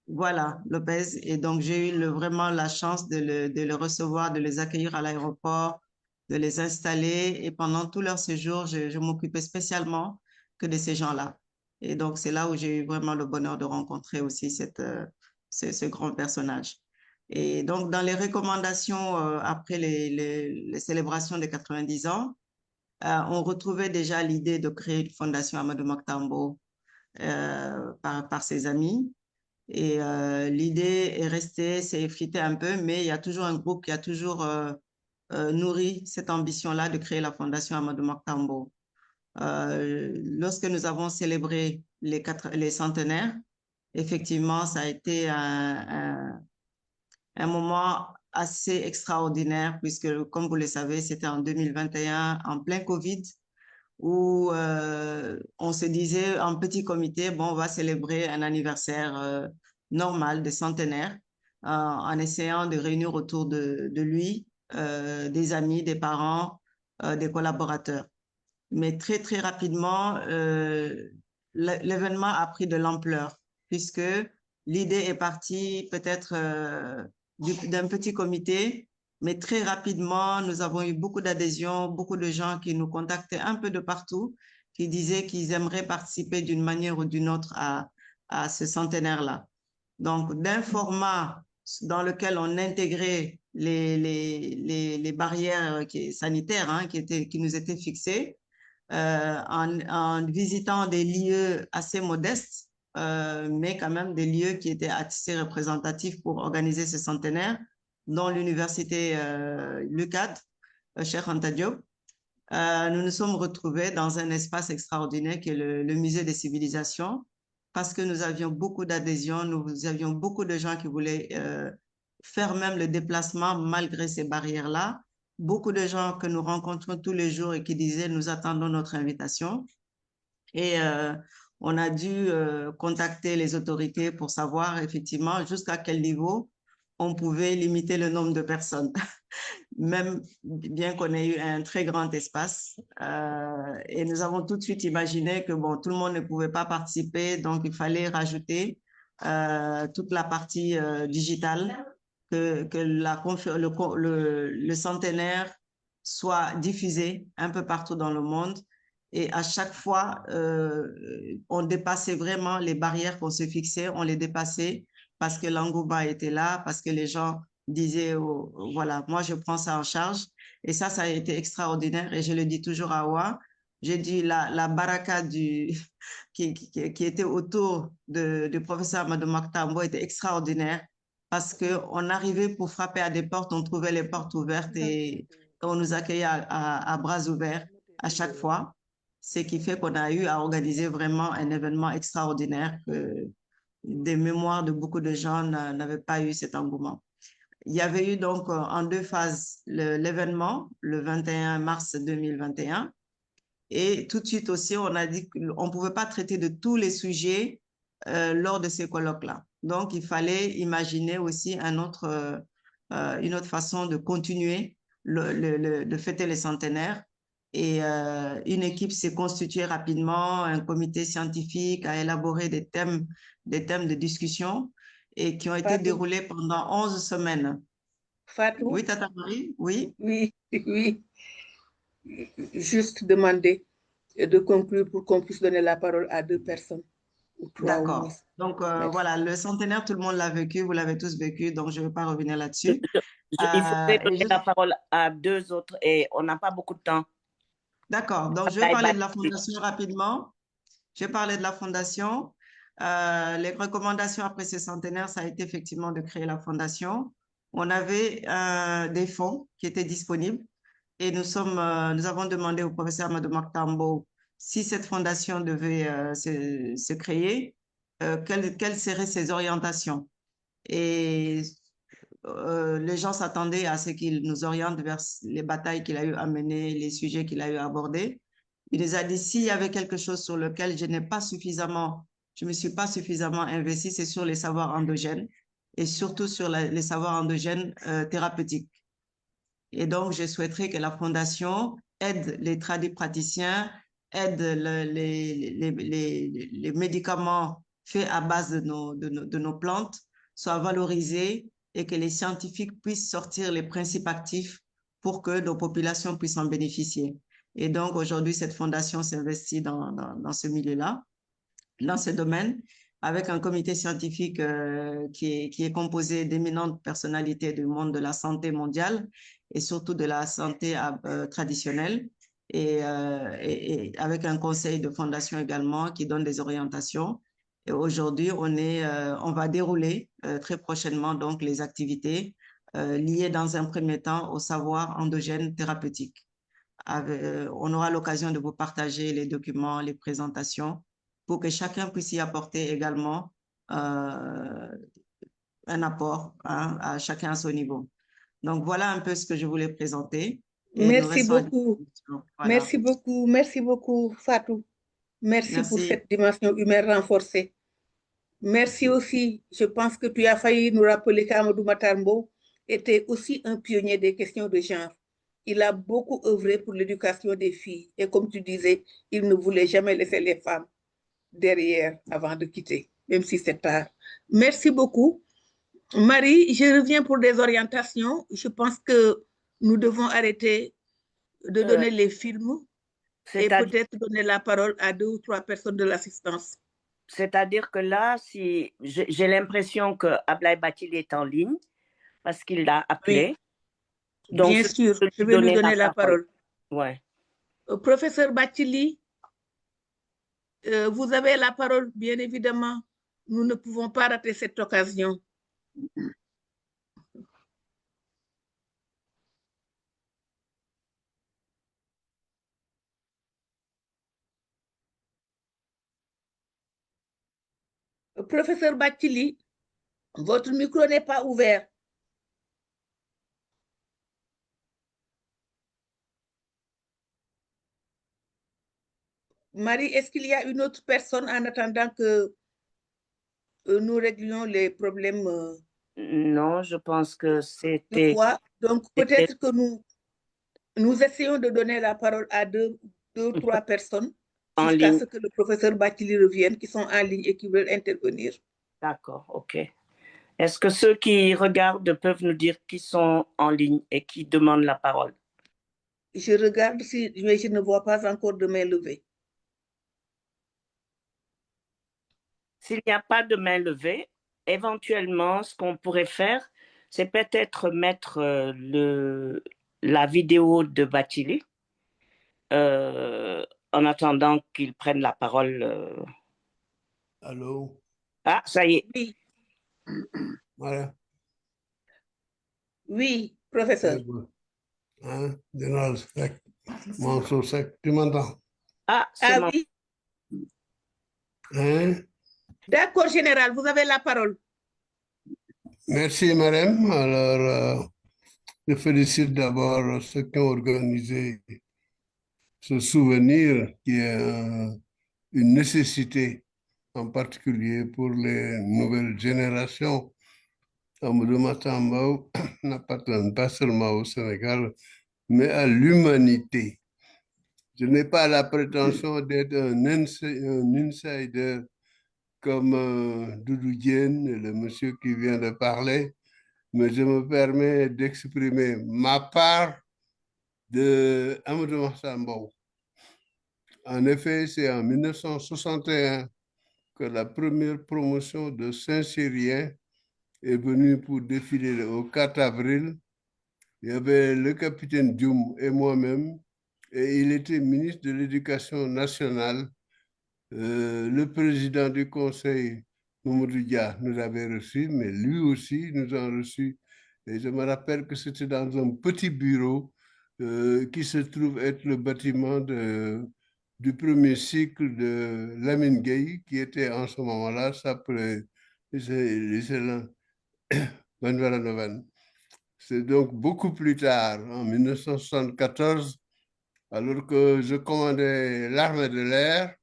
Speaker 7: Voilà, Lopez. Et donc, j'ai eu vraiment la chance de le recevoir, de les accueillir à l'aéroport, de les installer. Et pendant tout leur séjour, je m'occupais spécialement que de ces gens-là. Et donc, c'est là où j'ai eu vraiment le bonheur de rencontrer aussi ce grand personnage. Et donc, dans les recommandations après les célébrations des 90 ans, on retrouvait déjà l'idée de créer une fondation Amadou Mokhtar Mbow par ses amis. Et l'idée est restée, s'est effritée un peu, mais il y a toujours un groupe qui a toujours nourri cette ambition-là de créer la fondation Amadou Mokhtar Mbow. Lorsque nous avons célébré les centenaires, effectivement, ça a été un moment assez extraordinaire puisque, comme vous le savez, c'était en 2021, en plein Covid, où on se disait en petit comité, bon, on va célébrer un anniversaire normal de centenaire en essayant de réunir autour de lui des amis, des parents, des collaborateurs. Mais très, très rapidement, l'événement a pris de l'ampleur puisque l'idée est partie peut-être d'un petit comité, mais très rapidement, nous avons eu beaucoup d'adhésions, beaucoup de gens qui nous contactaient un peu de partout, qui disaient qu'ils aimeraient participer d'une manière ou d'une autre à ce centenaire-là. Donc, d'un format dans lequel on intégrait les barrières sanitaires hein, qui nous étaient fixées, en visitant des lieux assez modestes, mais quand même des lieux qui étaient assez représentatifs pour organiser ce centenaire, dont l'université l'UCAD, Cheikh Anta Diop. Nous nous sommes retrouvés dans un espace extraordinaire qui est le Musée des civilisations, parce que nous avions beaucoup d'adhésions, nous avions beaucoup de gens qui voulaient faire même le déplacement malgré ces barrières-là. Beaucoup de gens que nous rencontrons tous les jours et qui disaient « nous attendons notre invitation ». Et on a dû contacter les autorités pour savoir effectivement jusqu'à quel niveau on pouvait limiter le nombre de personnes. Même bien qu'on ait eu un très grand espace. Et nous avons tout de suite imaginé que bon, tout le monde ne pouvait pas participer, donc il fallait rajouter toute la partie digitale, que le centenaire soit diffusé un peu partout dans le monde. Et à chaque fois, on dépassait vraiment les barrières qu'on se fixait, on les dépassait parce que l'engouement était là, parce que les gens disaient, oh, voilà, moi je prends ça en charge. Et ça a été extraordinaire. Et je le dis toujours à Awa, j'ai dit la baraka qui était autour du professeur Amadou Mahtar Mbow était extraordinaire parce qu'on arrivait pour frapper à des portes, on trouvait les portes ouvertes et on nous accueillait à bras ouverts à chaque fois. Ce qui fait qu'on a eu à organiser vraiment un événement extraordinaire que des mémoires de beaucoup de gens n'avaient pas eu cet engouement. Il y avait eu donc en deux phases l'événement, le 21 mars 2021. Et tout de suite aussi, on a dit qu'on ne pouvait pas traiter de tous les sujets lors de ces colloques-là. Donc, il fallait imaginer aussi une autre façon de continuer de fêter les centenaires. Et une équipe s'est constituée rapidement, un comité scientifique a élaboré des thèmes de discussion et qui ont été déroulés pendant 11 semaines.
Speaker 6: Fatou?
Speaker 7: Oui, Tata Marie? Oui?
Speaker 6: Oui, oui. Juste demander de conclure pour qu'on puisse donner la parole à 2 personnes ou 3 au moins.
Speaker 7: D'accord. Donc, voilà, le centenaire, tout le monde l'a vécu, vous l'avez tous vécu, donc je ne vais pas revenir là-dessus.
Speaker 1: Il faudrait donner la parole à 2 autres et on n'a pas beaucoup de temps.
Speaker 7: D'accord, donc je vais parler de la fondation rapidement. Je vais parler de la fondation. Les recommandations après ce centenaire, ça a été effectivement de créer la fondation. On avait des fonds qui étaient disponibles et nous avons demandé au professeur Amadou Mahtar Mbow si cette fondation devait se créer, quelles seraient ses orientations. Et les gens s'attendaient à ce qu'il nous oriente vers les batailles qu'il a eu à mener, les sujets qu'il a eu à aborder. Il nous a dit, s'il y avait quelque chose sur lequel je ne me suis pas suffisamment investie, c'est sur les savoirs endogènes et surtout sur les savoirs endogènes thérapeutiques. Et donc, je souhaiterais que la Fondation aide les praticiens, aide les médicaments faits à base de nos plantes soient valorisés et que les scientifiques puissent sortir les principes actifs pour que nos populations puissent en bénéficier. Et donc, aujourd'hui, cette fondation s'investit dans ce milieu-là, dans ce domaine, avec un comité scientifique qui est composé d'éminentes personnalités du monde de la santé mondiale et surtout de la santé traditionnelle, et avec un conseil de fondation également qui donne des orientations. Et aujourd'hui, on va dérouler très prochainement donc les activités liées dans un premier temps au savoir endogène thérapeutique. On aura l'occasion de vous partager les documents, les présentations, pour que chacun puisse y apporter également un apport, hein, à chacun à son niveau. Donc, voilà un peu ce que je voulais présenter. Et nous
Speaker 6: Merci
Speaker 7: restons à
Speaker 6: beaucoup.
Speaker 7: disposition. Voilà.
Speaker 6: Merci beaucoup, Fatou. Merci pour
Speaker 7: Merci.
Speaker 6: cette dimension humaine renforcée. Merci aussi. Je pense que tu as failli nous rappeler qu'Amadou Matarmbo était aussi un pionnier des questions de genre. Il a beaucoup œuvré pour l'éducation des filles. Et comme tu disais, il ne voulait jamais laisser les femmes derrière avant de quitter, même si c'est tard. Merci beaucoup. Marie, je reviens pour des orientations. Je pense que nous devons arrêter de donner les films et
Speaker 1: C'est-à-dire
Speaker 6: peut-être donner la parole à 2 ou 3 personnes de l'assistance.
Speaker 1: c'est-à-dire que là, si j'ai l'impression que Ablaye Bathily est en ligne parce qu'il l'a appelé.
Speaker 6: Oui,
Speaker 1: Donc,
Speaker 6: bien sûr,
Speaker 1: je
Speaker 6: je
Speaker 1: vais
Speaker 6: vais lui
Speaker 1: donner
Speaker 6: donner la parole.
Speaker 1: Ouais.
Speaker 6: Professeur Bathily, vous avez la parole, bien évidemment. Nous ne pouvons pas rater cette occasion. Professeur Bathily, votre micro n'est pas ouvert. Marie, est-ce qu'il y a une autre personne en attendant que nous réglions les problèmes
Speaker 1: Non, je pense que
Speaker 6: de
Speaker 1: c'était
Speaker 6: voix? Donc, peut-être que nous essayons de donner la parole à deux ou trois personnes
Speaker 1: en
Speaker 6: jusqu'à
Speaker 1: ligne.
Speaker 6: ce que le professeur Bathily revienne, qui sont en ligne et qui veulent intervenir.
Speaker 1: D'accord, ok. Est-ce que ceux qui regardent peuvent nous dire qui sont en ligne et qui demandent la parole?
Speaker 6: Je regarde, mais je ne vois pas encore de main levée.
Speaker 1: S'il n'y a pas de main levée, éventuellement, ce qu'on pourrait faire, c'est peut-être mettre la vidéo de Bathily en attendant qu'il prenne la parole.
Speaker 8: Allô?
Speaker 1: Ah, ça y est.
Speaker 6: Oui.
Speaker 8: Voilà.
Speaker 6: Oui, professeur.
Speaker 8: Hein? Mansour Seck, tu m'entends?
Speaker 1: Ah, c'est mon...
Speaker 6: oui.
Speaker 8: Hein?
Speaker 6: D'accord, général, vous avez la parole.
Speaker 8: Merci, madame. Alors, je félicite d'abord ceux qui ont organisé ce souvenir qui est une nécessité, en particulier pour les nouvelles générations. Amadou Matambo n'appartient pas seulement au Sénégal, mais à l'humanité. Je n'ai pas la prétention d'être un insider comme Doudou Diène, le monsieur qui vient de parler, mais je me permets d'exprimer ma part de Amadou Massambo. En effet, c'est en 1961 que la première promotion de Saint-Cyrien est venue pour défiler au 4 avril. Il y avait le capitaine Dioum et moi-même, et il était ministre de l'Éducation nationale. Le président du conseil, Mamadou Dia, nous avait reçus, mais lui aussi nous a reçus. Et je me rappelle que c'était dans un petit bureau qui se trouve être le bâtiment du premier cycle de Lamine Gueye, qui était en ce moment-là, s'appelait l'excellent Banvaranovan. C'est donc beaucoup plus tard, en 1974, alors que je commandais l'armée de l'air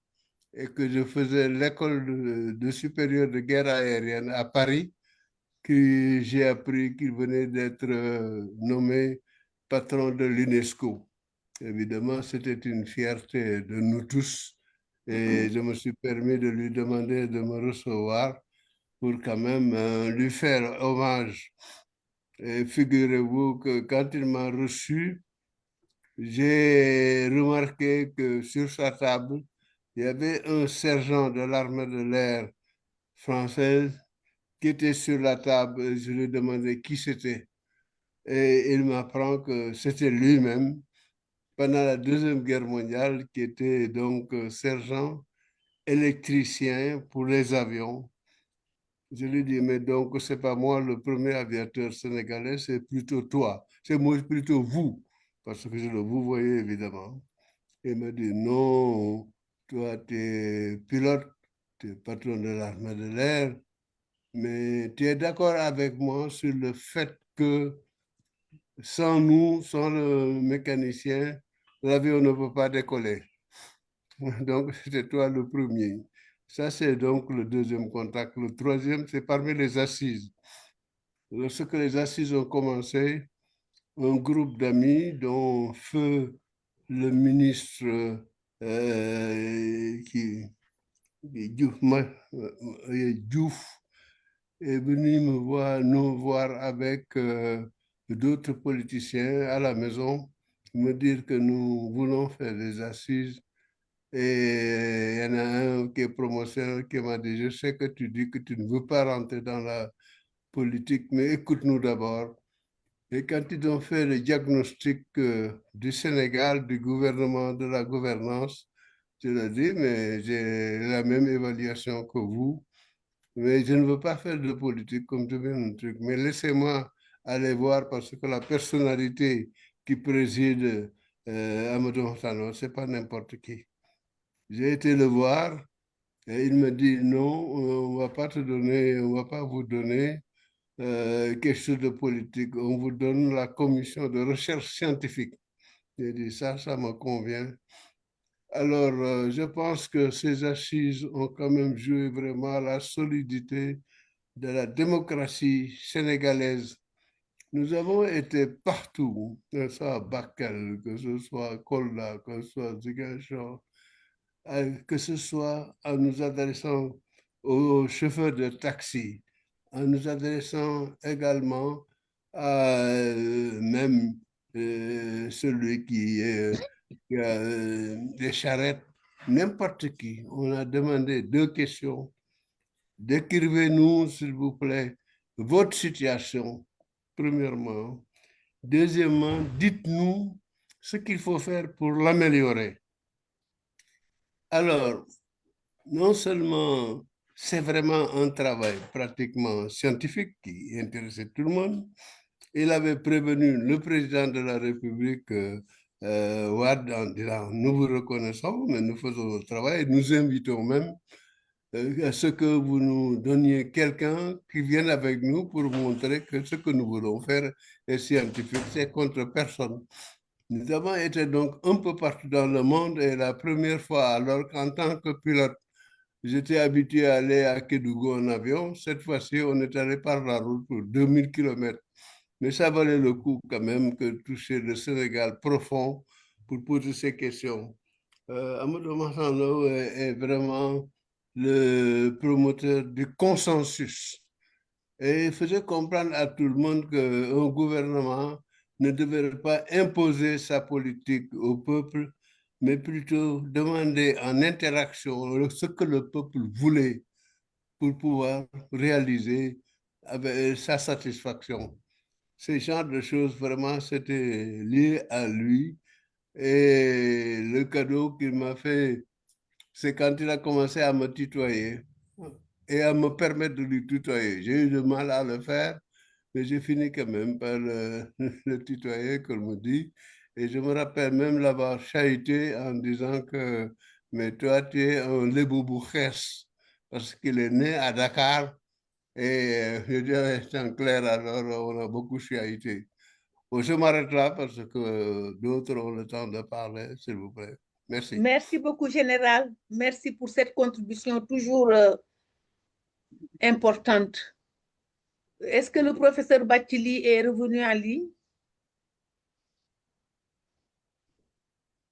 Speaker 8: et que je faisais l'école de supérieur de guerre aérienne à Paris, que j'ai appris qu'il venait d'être nommé patron de l'UNESCO. Évidemment, c'était une fierté de nous tous et je me suis permis de lui demander de me recevoir pour quand même lui faire hommage. Et figurez-vous que quand il m'a reçu, j'ai remarqué que sur sa table, il y avait un sergent de l'armée de l'air française qui était sur la table. Je lui ai demandé qui c'était. Et il m'apprend que c'était lui-même pendant la Deuxième Guerre mondiale, qui était donc sergent électricien pour les avions. Je lui dis, mais donc, c'est pas moi le premier aviateur sénégalais, c'est plutôt toi. C'est moi plutôt vous, parce que je le vous voyez évidemment. Il m'a dit, non, toi, tu es pilote, tu es patron de l'armée de l'air, mais tu es d'accord avec moi sur le fait que Sans nous, sans le mécanicien, l'avion ne peut pas décoller. Donc, c'était toi le premier. Ça, c'est donc le deuxième contact. Le troisième, c'est parmi les assises. Lorsque les assises ont commencé, un groupe d'amis, dont feu le ministre Diouf est venu nous voir avec d'autres politiciens à la maison, me dire que nous voulons faire des assises. Et il y en a un qui est promotionnel qui m'a dit, je sais que tu dis que tu ne veux pas rentrer dans la politique, mais écoute-nous d'abord. Et quand ils ont fait le diagnostic du Sénégal, du gouvernement, de la gouvernance, je leur ai dit, mais j'ai la même évaluation que vous, mais je ne veux pas faire de politique comme tout un truc. Mais laissez-moi aller voir parce que la personnalité qui préside Amadou Mahtar, ce n'est pas n'importe qui. J'ai été le voir et il me dit, non, on ne va pas te donner, on ne va pas vous donner quelque chose de politique. On vous donne la commission de recherche scientifique. J'ai dit, ça me convient. Alors, je pense que ces assises ont quand même joué vraiment la solidité de la démocratie sénégalaise. Nous avons été partout, que ce soit à Bakel, que ce soit à Kolda, que ce soit à Ziguinchor, que ce soit en nous adressant aux chauffeurs de taxi, en nous adressant également à même celui qui a des charrettes, n'importe qui. On a demandé 2 questions. Décrivez-nous, s'il vous plaît, votre situation, premièrement. Deuxièmement, dites-nous ce qu'il faut faire pour l'améliorer. Alors, non seulement c'est vraiment un travail pratiquement scientifique qui intéressait tout le monde, il avait prévenu le président de la République, Wade, en disant, nous vous reconnaissons, mais nous faisons le travail, nous invitons même à ce que vous nous donniez quelqu'un qui vienne avec nous pour montrer que ce que nous voulons faire est scientifique, c'est contre personne. Nous avons été donc un peu partout dans le monde et la première fois, alors qu'en tant que pilote, j'étais habitué à aller à Kédougou en avion, cette fois-ci, on est allé par la route pour 2000 km. Mais ça valait le coup quand même que toucher le Sénégal profond pour poser ces questions. Amadou Mahtar est vraiment le promoteur du consensus. Et il faisait comprendre à tout le monde qu'un gouvernement ne devrait pas imposer sa politique au peuple, mais plutôt demander en interaction ce que le peuple voulait pour pouvoir réaliser avec sa satisfaction. Ces genres de choses, vraiment, c'était lié à lui. Et le cadeau qu'il m'a fait, c'est quand il a commencé à me tutoyer et à me permettre de lui tutoyer. J'ai eu du mal à le faire, mais j'ai fini quand même par le tutoyer, comme on dit. Et je me rappelle même l'avoir chahuté en disant que, mais toi, tu es un lébouboukès, parce qu'il est né à Dakar. Et je dirais, en clair, alors on a beaucoup chahuté. Bon, je m'arrête là parce que d'autres ont le temps de parler, s'il vous plaît. Merci.
Speaker 6: Merci beaucoup, Général. Merci pour cette contribution toujours importante. Est-ce que le professeur Bathily est revenu en ligne?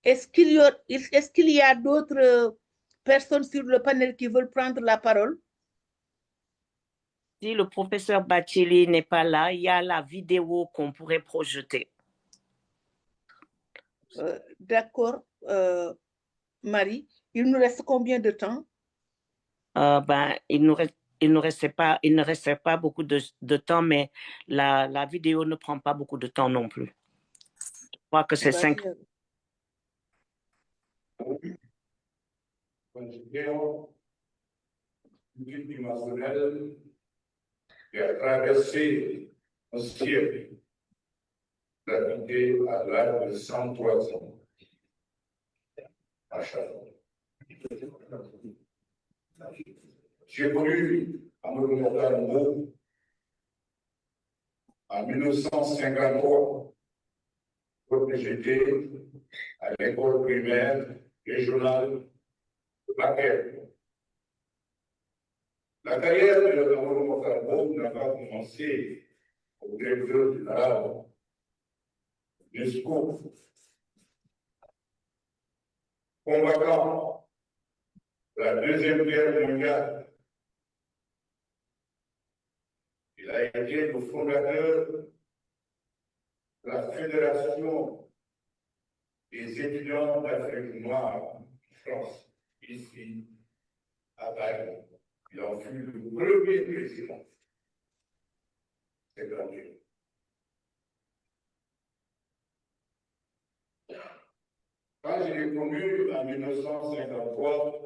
Speaker 6: Est-ce qu'il y a d'autres personnes sur le panel qui veulent prendre la parole?
Speaker 1: Si le professeur Bathily n'est pas là, il y a la vidéo qu'on pourrait projeter.
Speaker 6: D'accord, Marie. Il nous reste combien de temps?
Speaker 1: Il ne restait pas beaucoup de temps, mais la vidéo ne prend pas beaucoup de temps non plus. Je crois que c'est 5.
Speaker 9: Multidimensionnel qui a traversé un siècle, habité à l'âge de 103 ans. J'ai connu Amadou Mahtar en 1953 j'étais à l'école primaire régionale de Bakel. La carrière de Amadou Mokhtar Mbow n'a pas commencé au directeur général de l'UNESCO. Combattant la Deuxième Guerre mondiale, il a été le fondateur de la Fédération des étudiants d'Afrique noire de France, ici à Paris. Il en fut le premier président. C'est gratuit. Quand je l'ai connu en 1953,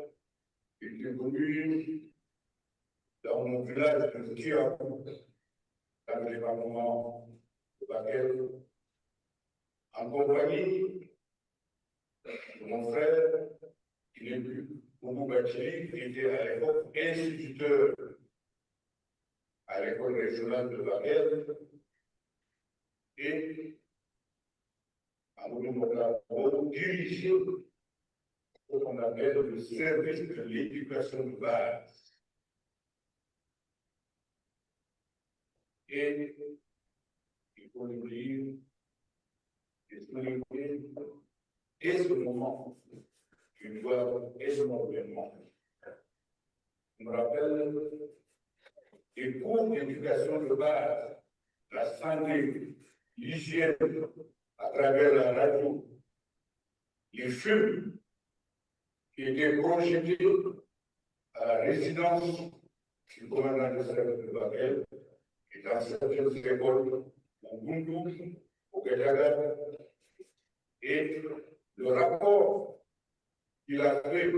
Speaker 9: il est connu dans mon village de Tiakou, dans le département de Bakel, en compagnie de mon frère, qui n'est plus, Boubou Bachili, qui était à l'époque instituteur à l'école régionale de Bakel, et Amadou Mokhtar Mbow dirigeait ce qu'on appelle le service de l'éducation de base. Et il faut le dire, dès ce moment, une voie énormément. Je me rappelle des cours d'éducation de base, la santé, l'hygiène, à travers la radio, les films qui étaient projetés à la résidence du commandant de service de Bakel et dans certaines écoles, au Goundou, au Gadaga, et le rapport qu'il a fait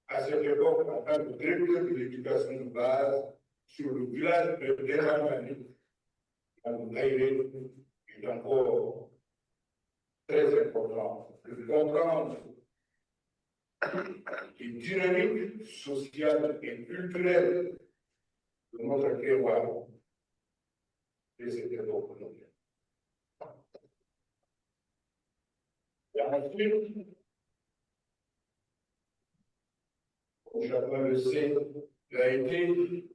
Speaker 9: à cette époque en tant que directeur de l'éducation de base sur le village de Déramani, dans le Naïré, est encore très important de comprendre les dynamiques sociales et culturelles de notre terroir de cette époque. Et ensuite, comme chacun le sait, il a été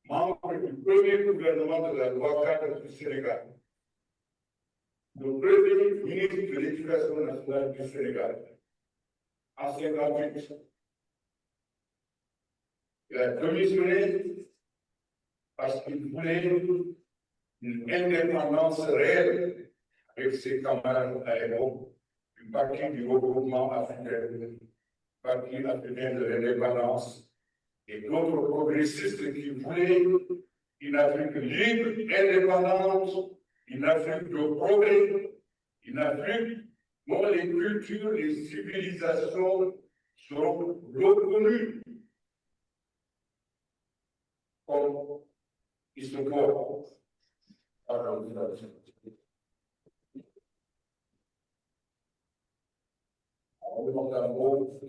Speaker 9: membre du premier gouvernement de la loi cadre du Sénégal. Le premier ministre de l'Éducation nationale du Sénégal, en 1958. Il a démissionné parce qu'il voulait une indépendance réelle avec ses camarades à l'époque du Parti du regroupement africain, Parti africain de l'indépendance, et d'autres progressistes qui voulaient une Afrique libre, indépendante, une Afrique de progrès, une Afrique dont les cultures, les civilisations seront reconnues comme ils se doivent à l'organisation.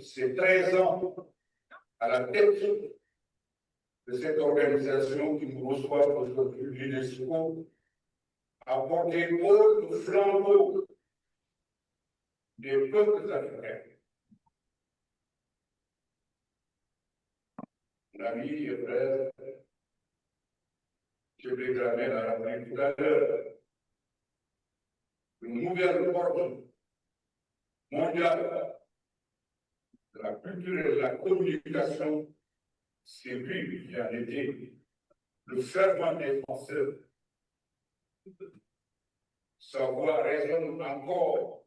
Speaker 9: C'est 13 ans à la tête de cette organisation qui nous reçoit aujourd'hui, l'UNESCO, a porté haut le flambeau des peuples africains. Mon ami et frère, je vais jamais la rappeler tout à l'heure, une nouvelle ordre mondiale de la culture et de la communication, c'est lui qui a été le fervent défenseur. Sa voix résonne encore.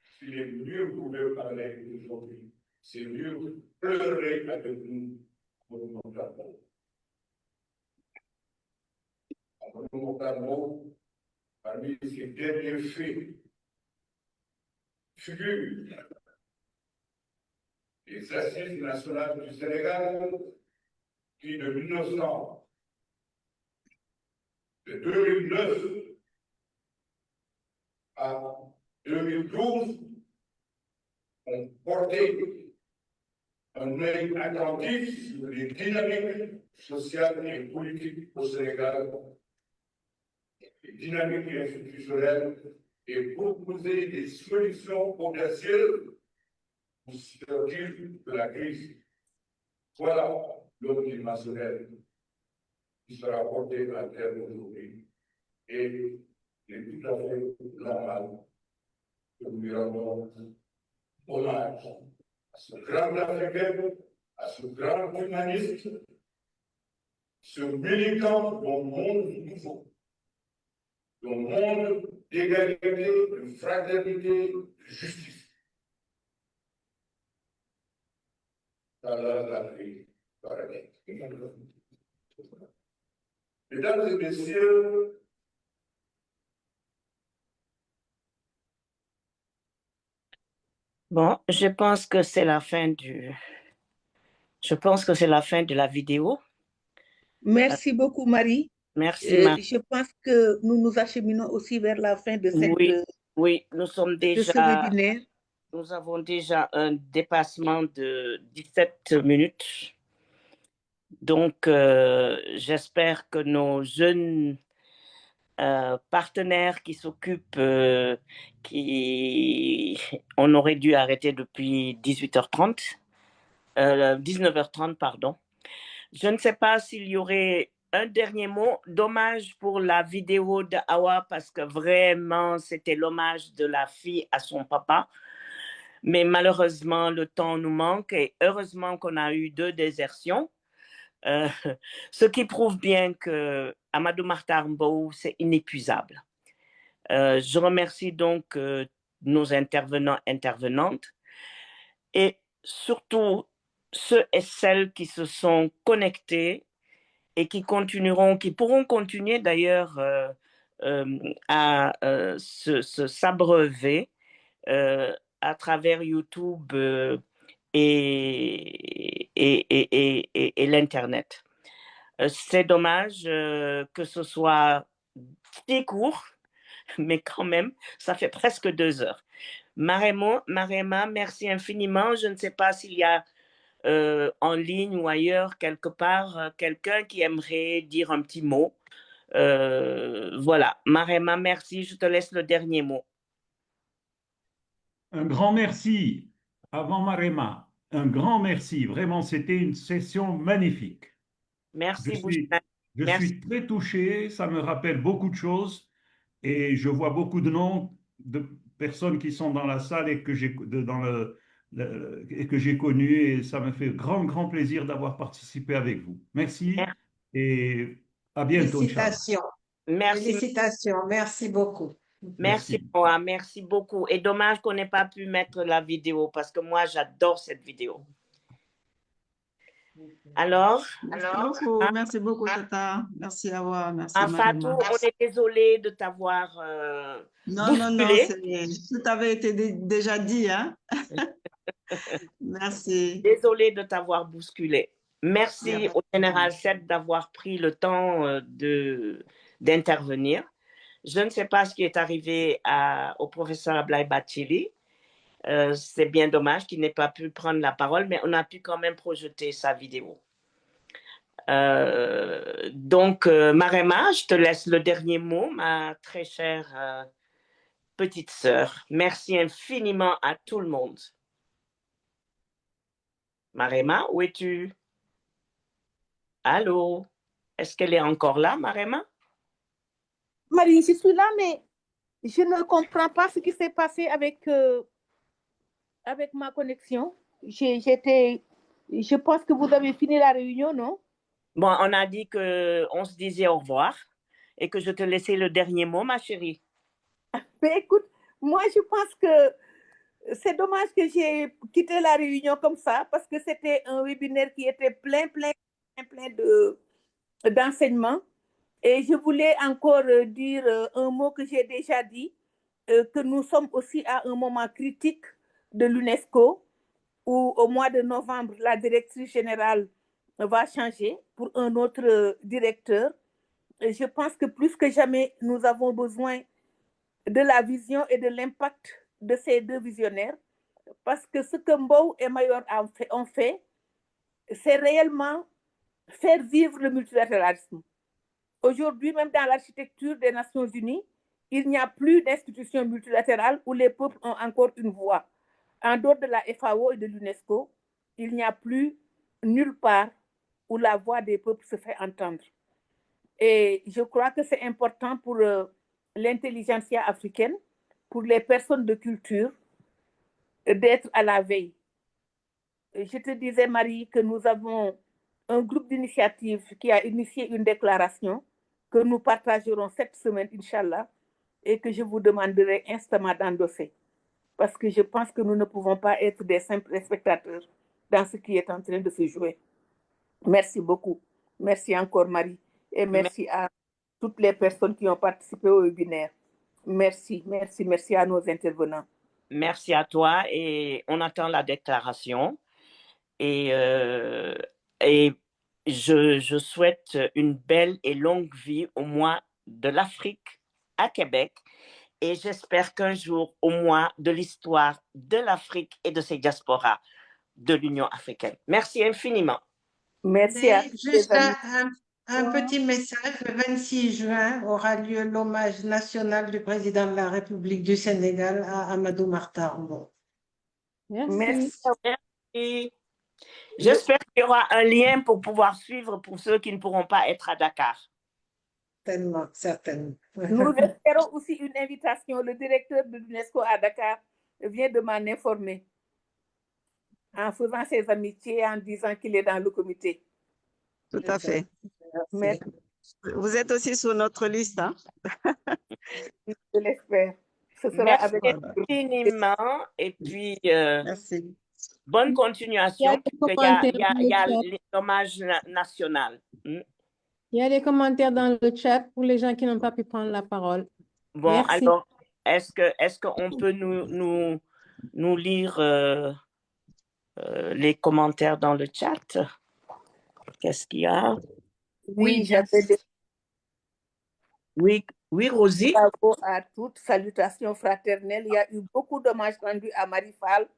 Speaker 9: S'il est mieux pouvait parler aujourd'hui, c'est mieux pleurer avec nous pour notre amour. Amadou Mokhtar Mbow, parmi ses derniers faits, figure les Assises nationales du Sénégal qui, de 2009 à 2012, ont porté un œil attentif sur les dynamiques sociales et politiques au Sénégal, les dynamiques institutionnelles et proposer des solutions progressives pour sortir de la crise. Voilà l'homme dimensionnel qui sera porté à terme aujourd'hui. Et il est tout à fait normal que nous lui rendons hommage à ce grand Africain, à ce grand humaniste, ce militant d'un monde nouveau, d'un monde d'égalité, de fraternité, de justice. Mesdames et messieurs,
Speaker 1: Bon, je pense que c'est la fin de la vidéo.
Speaker 6: Merci beaucoup, Marie.
Speaker 1: Merci, Marie.
Speaker 6: Je pense que nous nous acheminons aussi vers la fin de
Speaker 1: Oui, nous sommes
Speaker 6: de ce
Speaker 1: déjà,
Speaker 6: webinaire.
Speaker 1: nous avons déjà un dépassement de 17 minutes. Donc, j'espère que nos jeunes partenaires qui s'occupent, on aurait dû arrêter depuis 19h30, pardon. Je ne sais pas s'il y aurait un dernier mot. Dommage pour la vidéo de Awa parce que vraiment, c'était l'hommage de la fille à son papa. Mais malheureusement, le temps nous manque et heureusement qu'on a eu 2 désertions. Ce qui prouve bien que Amadou Mahtar Mbow, c'est inépuisable. Je remercie donc nos intervenantes et surtout ceux et celles qui se sont connectés et qui pourront continuer d'ailleurs à s'abreuver à travers YouTube et l'Internet. C'est dommage que ce soit si court, mais quand même, ça fait presque 2 heures. Marema, merci infiniment. Je ne sais pas s'il y a en ligne ou ailleurs, quelque part, quelqu'un qui aimerait dire un petit mot. Voilà. Marema, merci. Je te laisse le dernier mot.
Speaker 3: Un grand merci avant Marema. Un grand merci. Vraiment, c'était une session magnifique.
Speaker 1: Merci,
Speaker 3: Je suis très touché. Ça me rappelle beaucoup de choses. Et je vois beaucoup de noms de personnes qui sont dans la salle et que j'ai connues. Et ça me fait grand plaisir d'avoir participé avec vous. Merci et à bientôt.
Speaker 5: Félicitations.
Speaker 1: Merci.
Speaker 5: Félicitations. Merci beaucoup.
Speaker 1: Merci, Noah. Merci beaucoup. Et dommage qu'on n'ait pas pu mettre la vidéo parce que moi, j'adore cette vidéo. Alors,
Speaker 7: merci beaucoup, Tata. Merci à vous. Merci,
Speaker 1: Fatou, on est désolé de t'avoir
Speaker 7: non, tout avait été déjà dit. Hein? Merci.
Speaker 1: Désolé de t'avoir bousculé. Merci au Général 7 d'avoir pris le temps d'intervenir. Je ne sais pas ce qui est arrivé au professeur Ablaye Bathily. C'est bien dommage qu'il n'ait pas pu prendre la parole, mais on a pu quand même projeter sa vidéo. Donc, Marema, je te laisse le dernier mot, ma très chère petite sœur. Merci infiniment à tout le monde. Marema, où es-tu? Allô? Est-ce qu'elle est encore là, Marema?
Speaker 6: Marie, je suis là, mais je ne comprends pas ce qui s'est passé avec ma connexion. Je pense que vous avez fini la réunion, non?
Speaker 1: Bon, on a dit qu'on se disait au revoir et que je te laissais le dernier mot, ma chérie.
Speaker 6: Mais écoute, moi, je pense que c'est dommage que j'ai quitté la réunion comme ça parce que c'était un webinaire qui était plein d'enseignements. Et je voulais encore dire un mot que j'ai déjà dit, que nous sommes aussi à un moment critique de l'UNESCO où au mois de novembre, la directrice générale va changer pour un autre directeur. Et je pense que plus que jamais, nous avons besoin de la vision et de l'impact de ces 2 visionnaires parce que ce que Mbow et Mayor ont fait, c'est réellement faire vivre le multilatéralisme. Aujourd'hui, même dans l'architecture des Nations Unies, il n'y a plus d'institutions multilatérales où les peuples ont encore une voix. En dehors de la FAO et de l'UNESCO, il n'y a plus nulle part où la voix des peuples se fait entendre. Et je crois que c'est important pour l'intelligentsia africaine, pour les personnes de culture, d'être à la veille. Je te disais, Marie, que nous avons un groupe d'initiative qui a initié une déclaration que nous partagerons cette semaine, Inch'Allah, et que je vous demanderai instamment d'endosser. Parce que je pense que nous ne pouvons pas être des simples spectateurs dans ce qui est en train de se jouer. Merci beaucoup. Merci encore, Marie. Et merci à toutes les personnes qui ont participé au webinaire. Merci, merci, merci à nos intervenants.
Speaker 1: Merci à toi et on attend la déclaration. Et je souhaite une belle et longue vie au mois de l'Afrique à Québec. Et j'espère qu'un jour, au mois de l'histoire de l'Afrique et de ses diasporas de l'Union africaine. Merci infiniment.
Speaker 6: Merci à
Speaker 5: juste un petit message. Le 26 juin aura lieu l'hommage national du président de la République du Sénégal à Amadou Mahtar Mbow.
Speaker 6: Merci.
Speaker 1: Merci. J'espère qu'il y aura un lien pour pouvoir suivre pour ceux qui ne pourront pas être à Dakar.
Speaker 5: Certainement, certainement.
Speaker 6: Nous espérons aussi une invitation. Le directeur de l'UNESCO à Dakar vient de m'en informer en faisant ses amitiés, en disant qu'il est dans le comité.
Speaker 7: Tout à fait.
Speaker 6: Merci.
Speaker 7: Vous êtes aussi sur notre liste, hein?
Speaker 6: Je l'espère. Ce sera
Speaker 1: Merci
Speaker 6: avec
Speaker 1: infiniment et puis
Speaker 7: merci.
Speaker 1: Bonne continuation. Il y a l'hommage national.
Speaker 10: Il y a des commentaires dans le chat pour les gens qui n'ont pas pu prendre la parole.
Speaker 1: Bon,
Speaker 10: Merci.
Speaker 1: alors, est-ce qu'on peut nous lire les commentaires dans le chat? Qu'est-ce qu'il y a?
Speaker 6: Oui, j'avais
Speaker 1: Oui, Rosie.
Speaker 6: Bravo à toutes, salutations fraternelles. Il y a eu beaucoup d'hommages rendus à Marie Fall.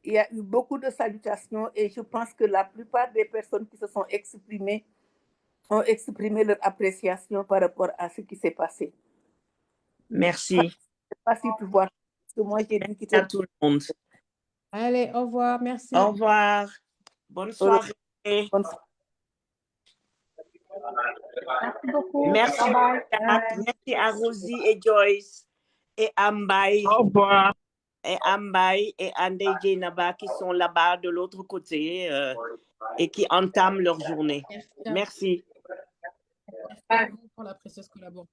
Speaker 6: Il y a eu beaucoup de salutations et je pense que la plupart des personnes qui se sont exprimées ont exprimé leur appréciation par rapport à ce qui s'est passé.
Speaker 1: Merci.
Speaker 6: Je ne sais pas si tu vois, parce que moi j'ai dit qu'il
Speaker 1: à tout le monde.
Speaker 10: Allez, au revoir, merci.
Speaker 1: Au revoir. Bonne soirée.
Speaker 6: Bonne soirée.
Speaker 10: Merci beaucoup.
Speaker 1: Merci,
Speaker 10: Bye bye.
Speaker 1: merci à Rosie et Joyce et Ambaye.
Speaker 11: Au revoir.
Speaker 1: Et Ambaye et Andey Djenaba qui sont là-bas de l'autre côté et qui entament leur journée. Merci.
Speaker 10: Merci pour la précieuse collaboration.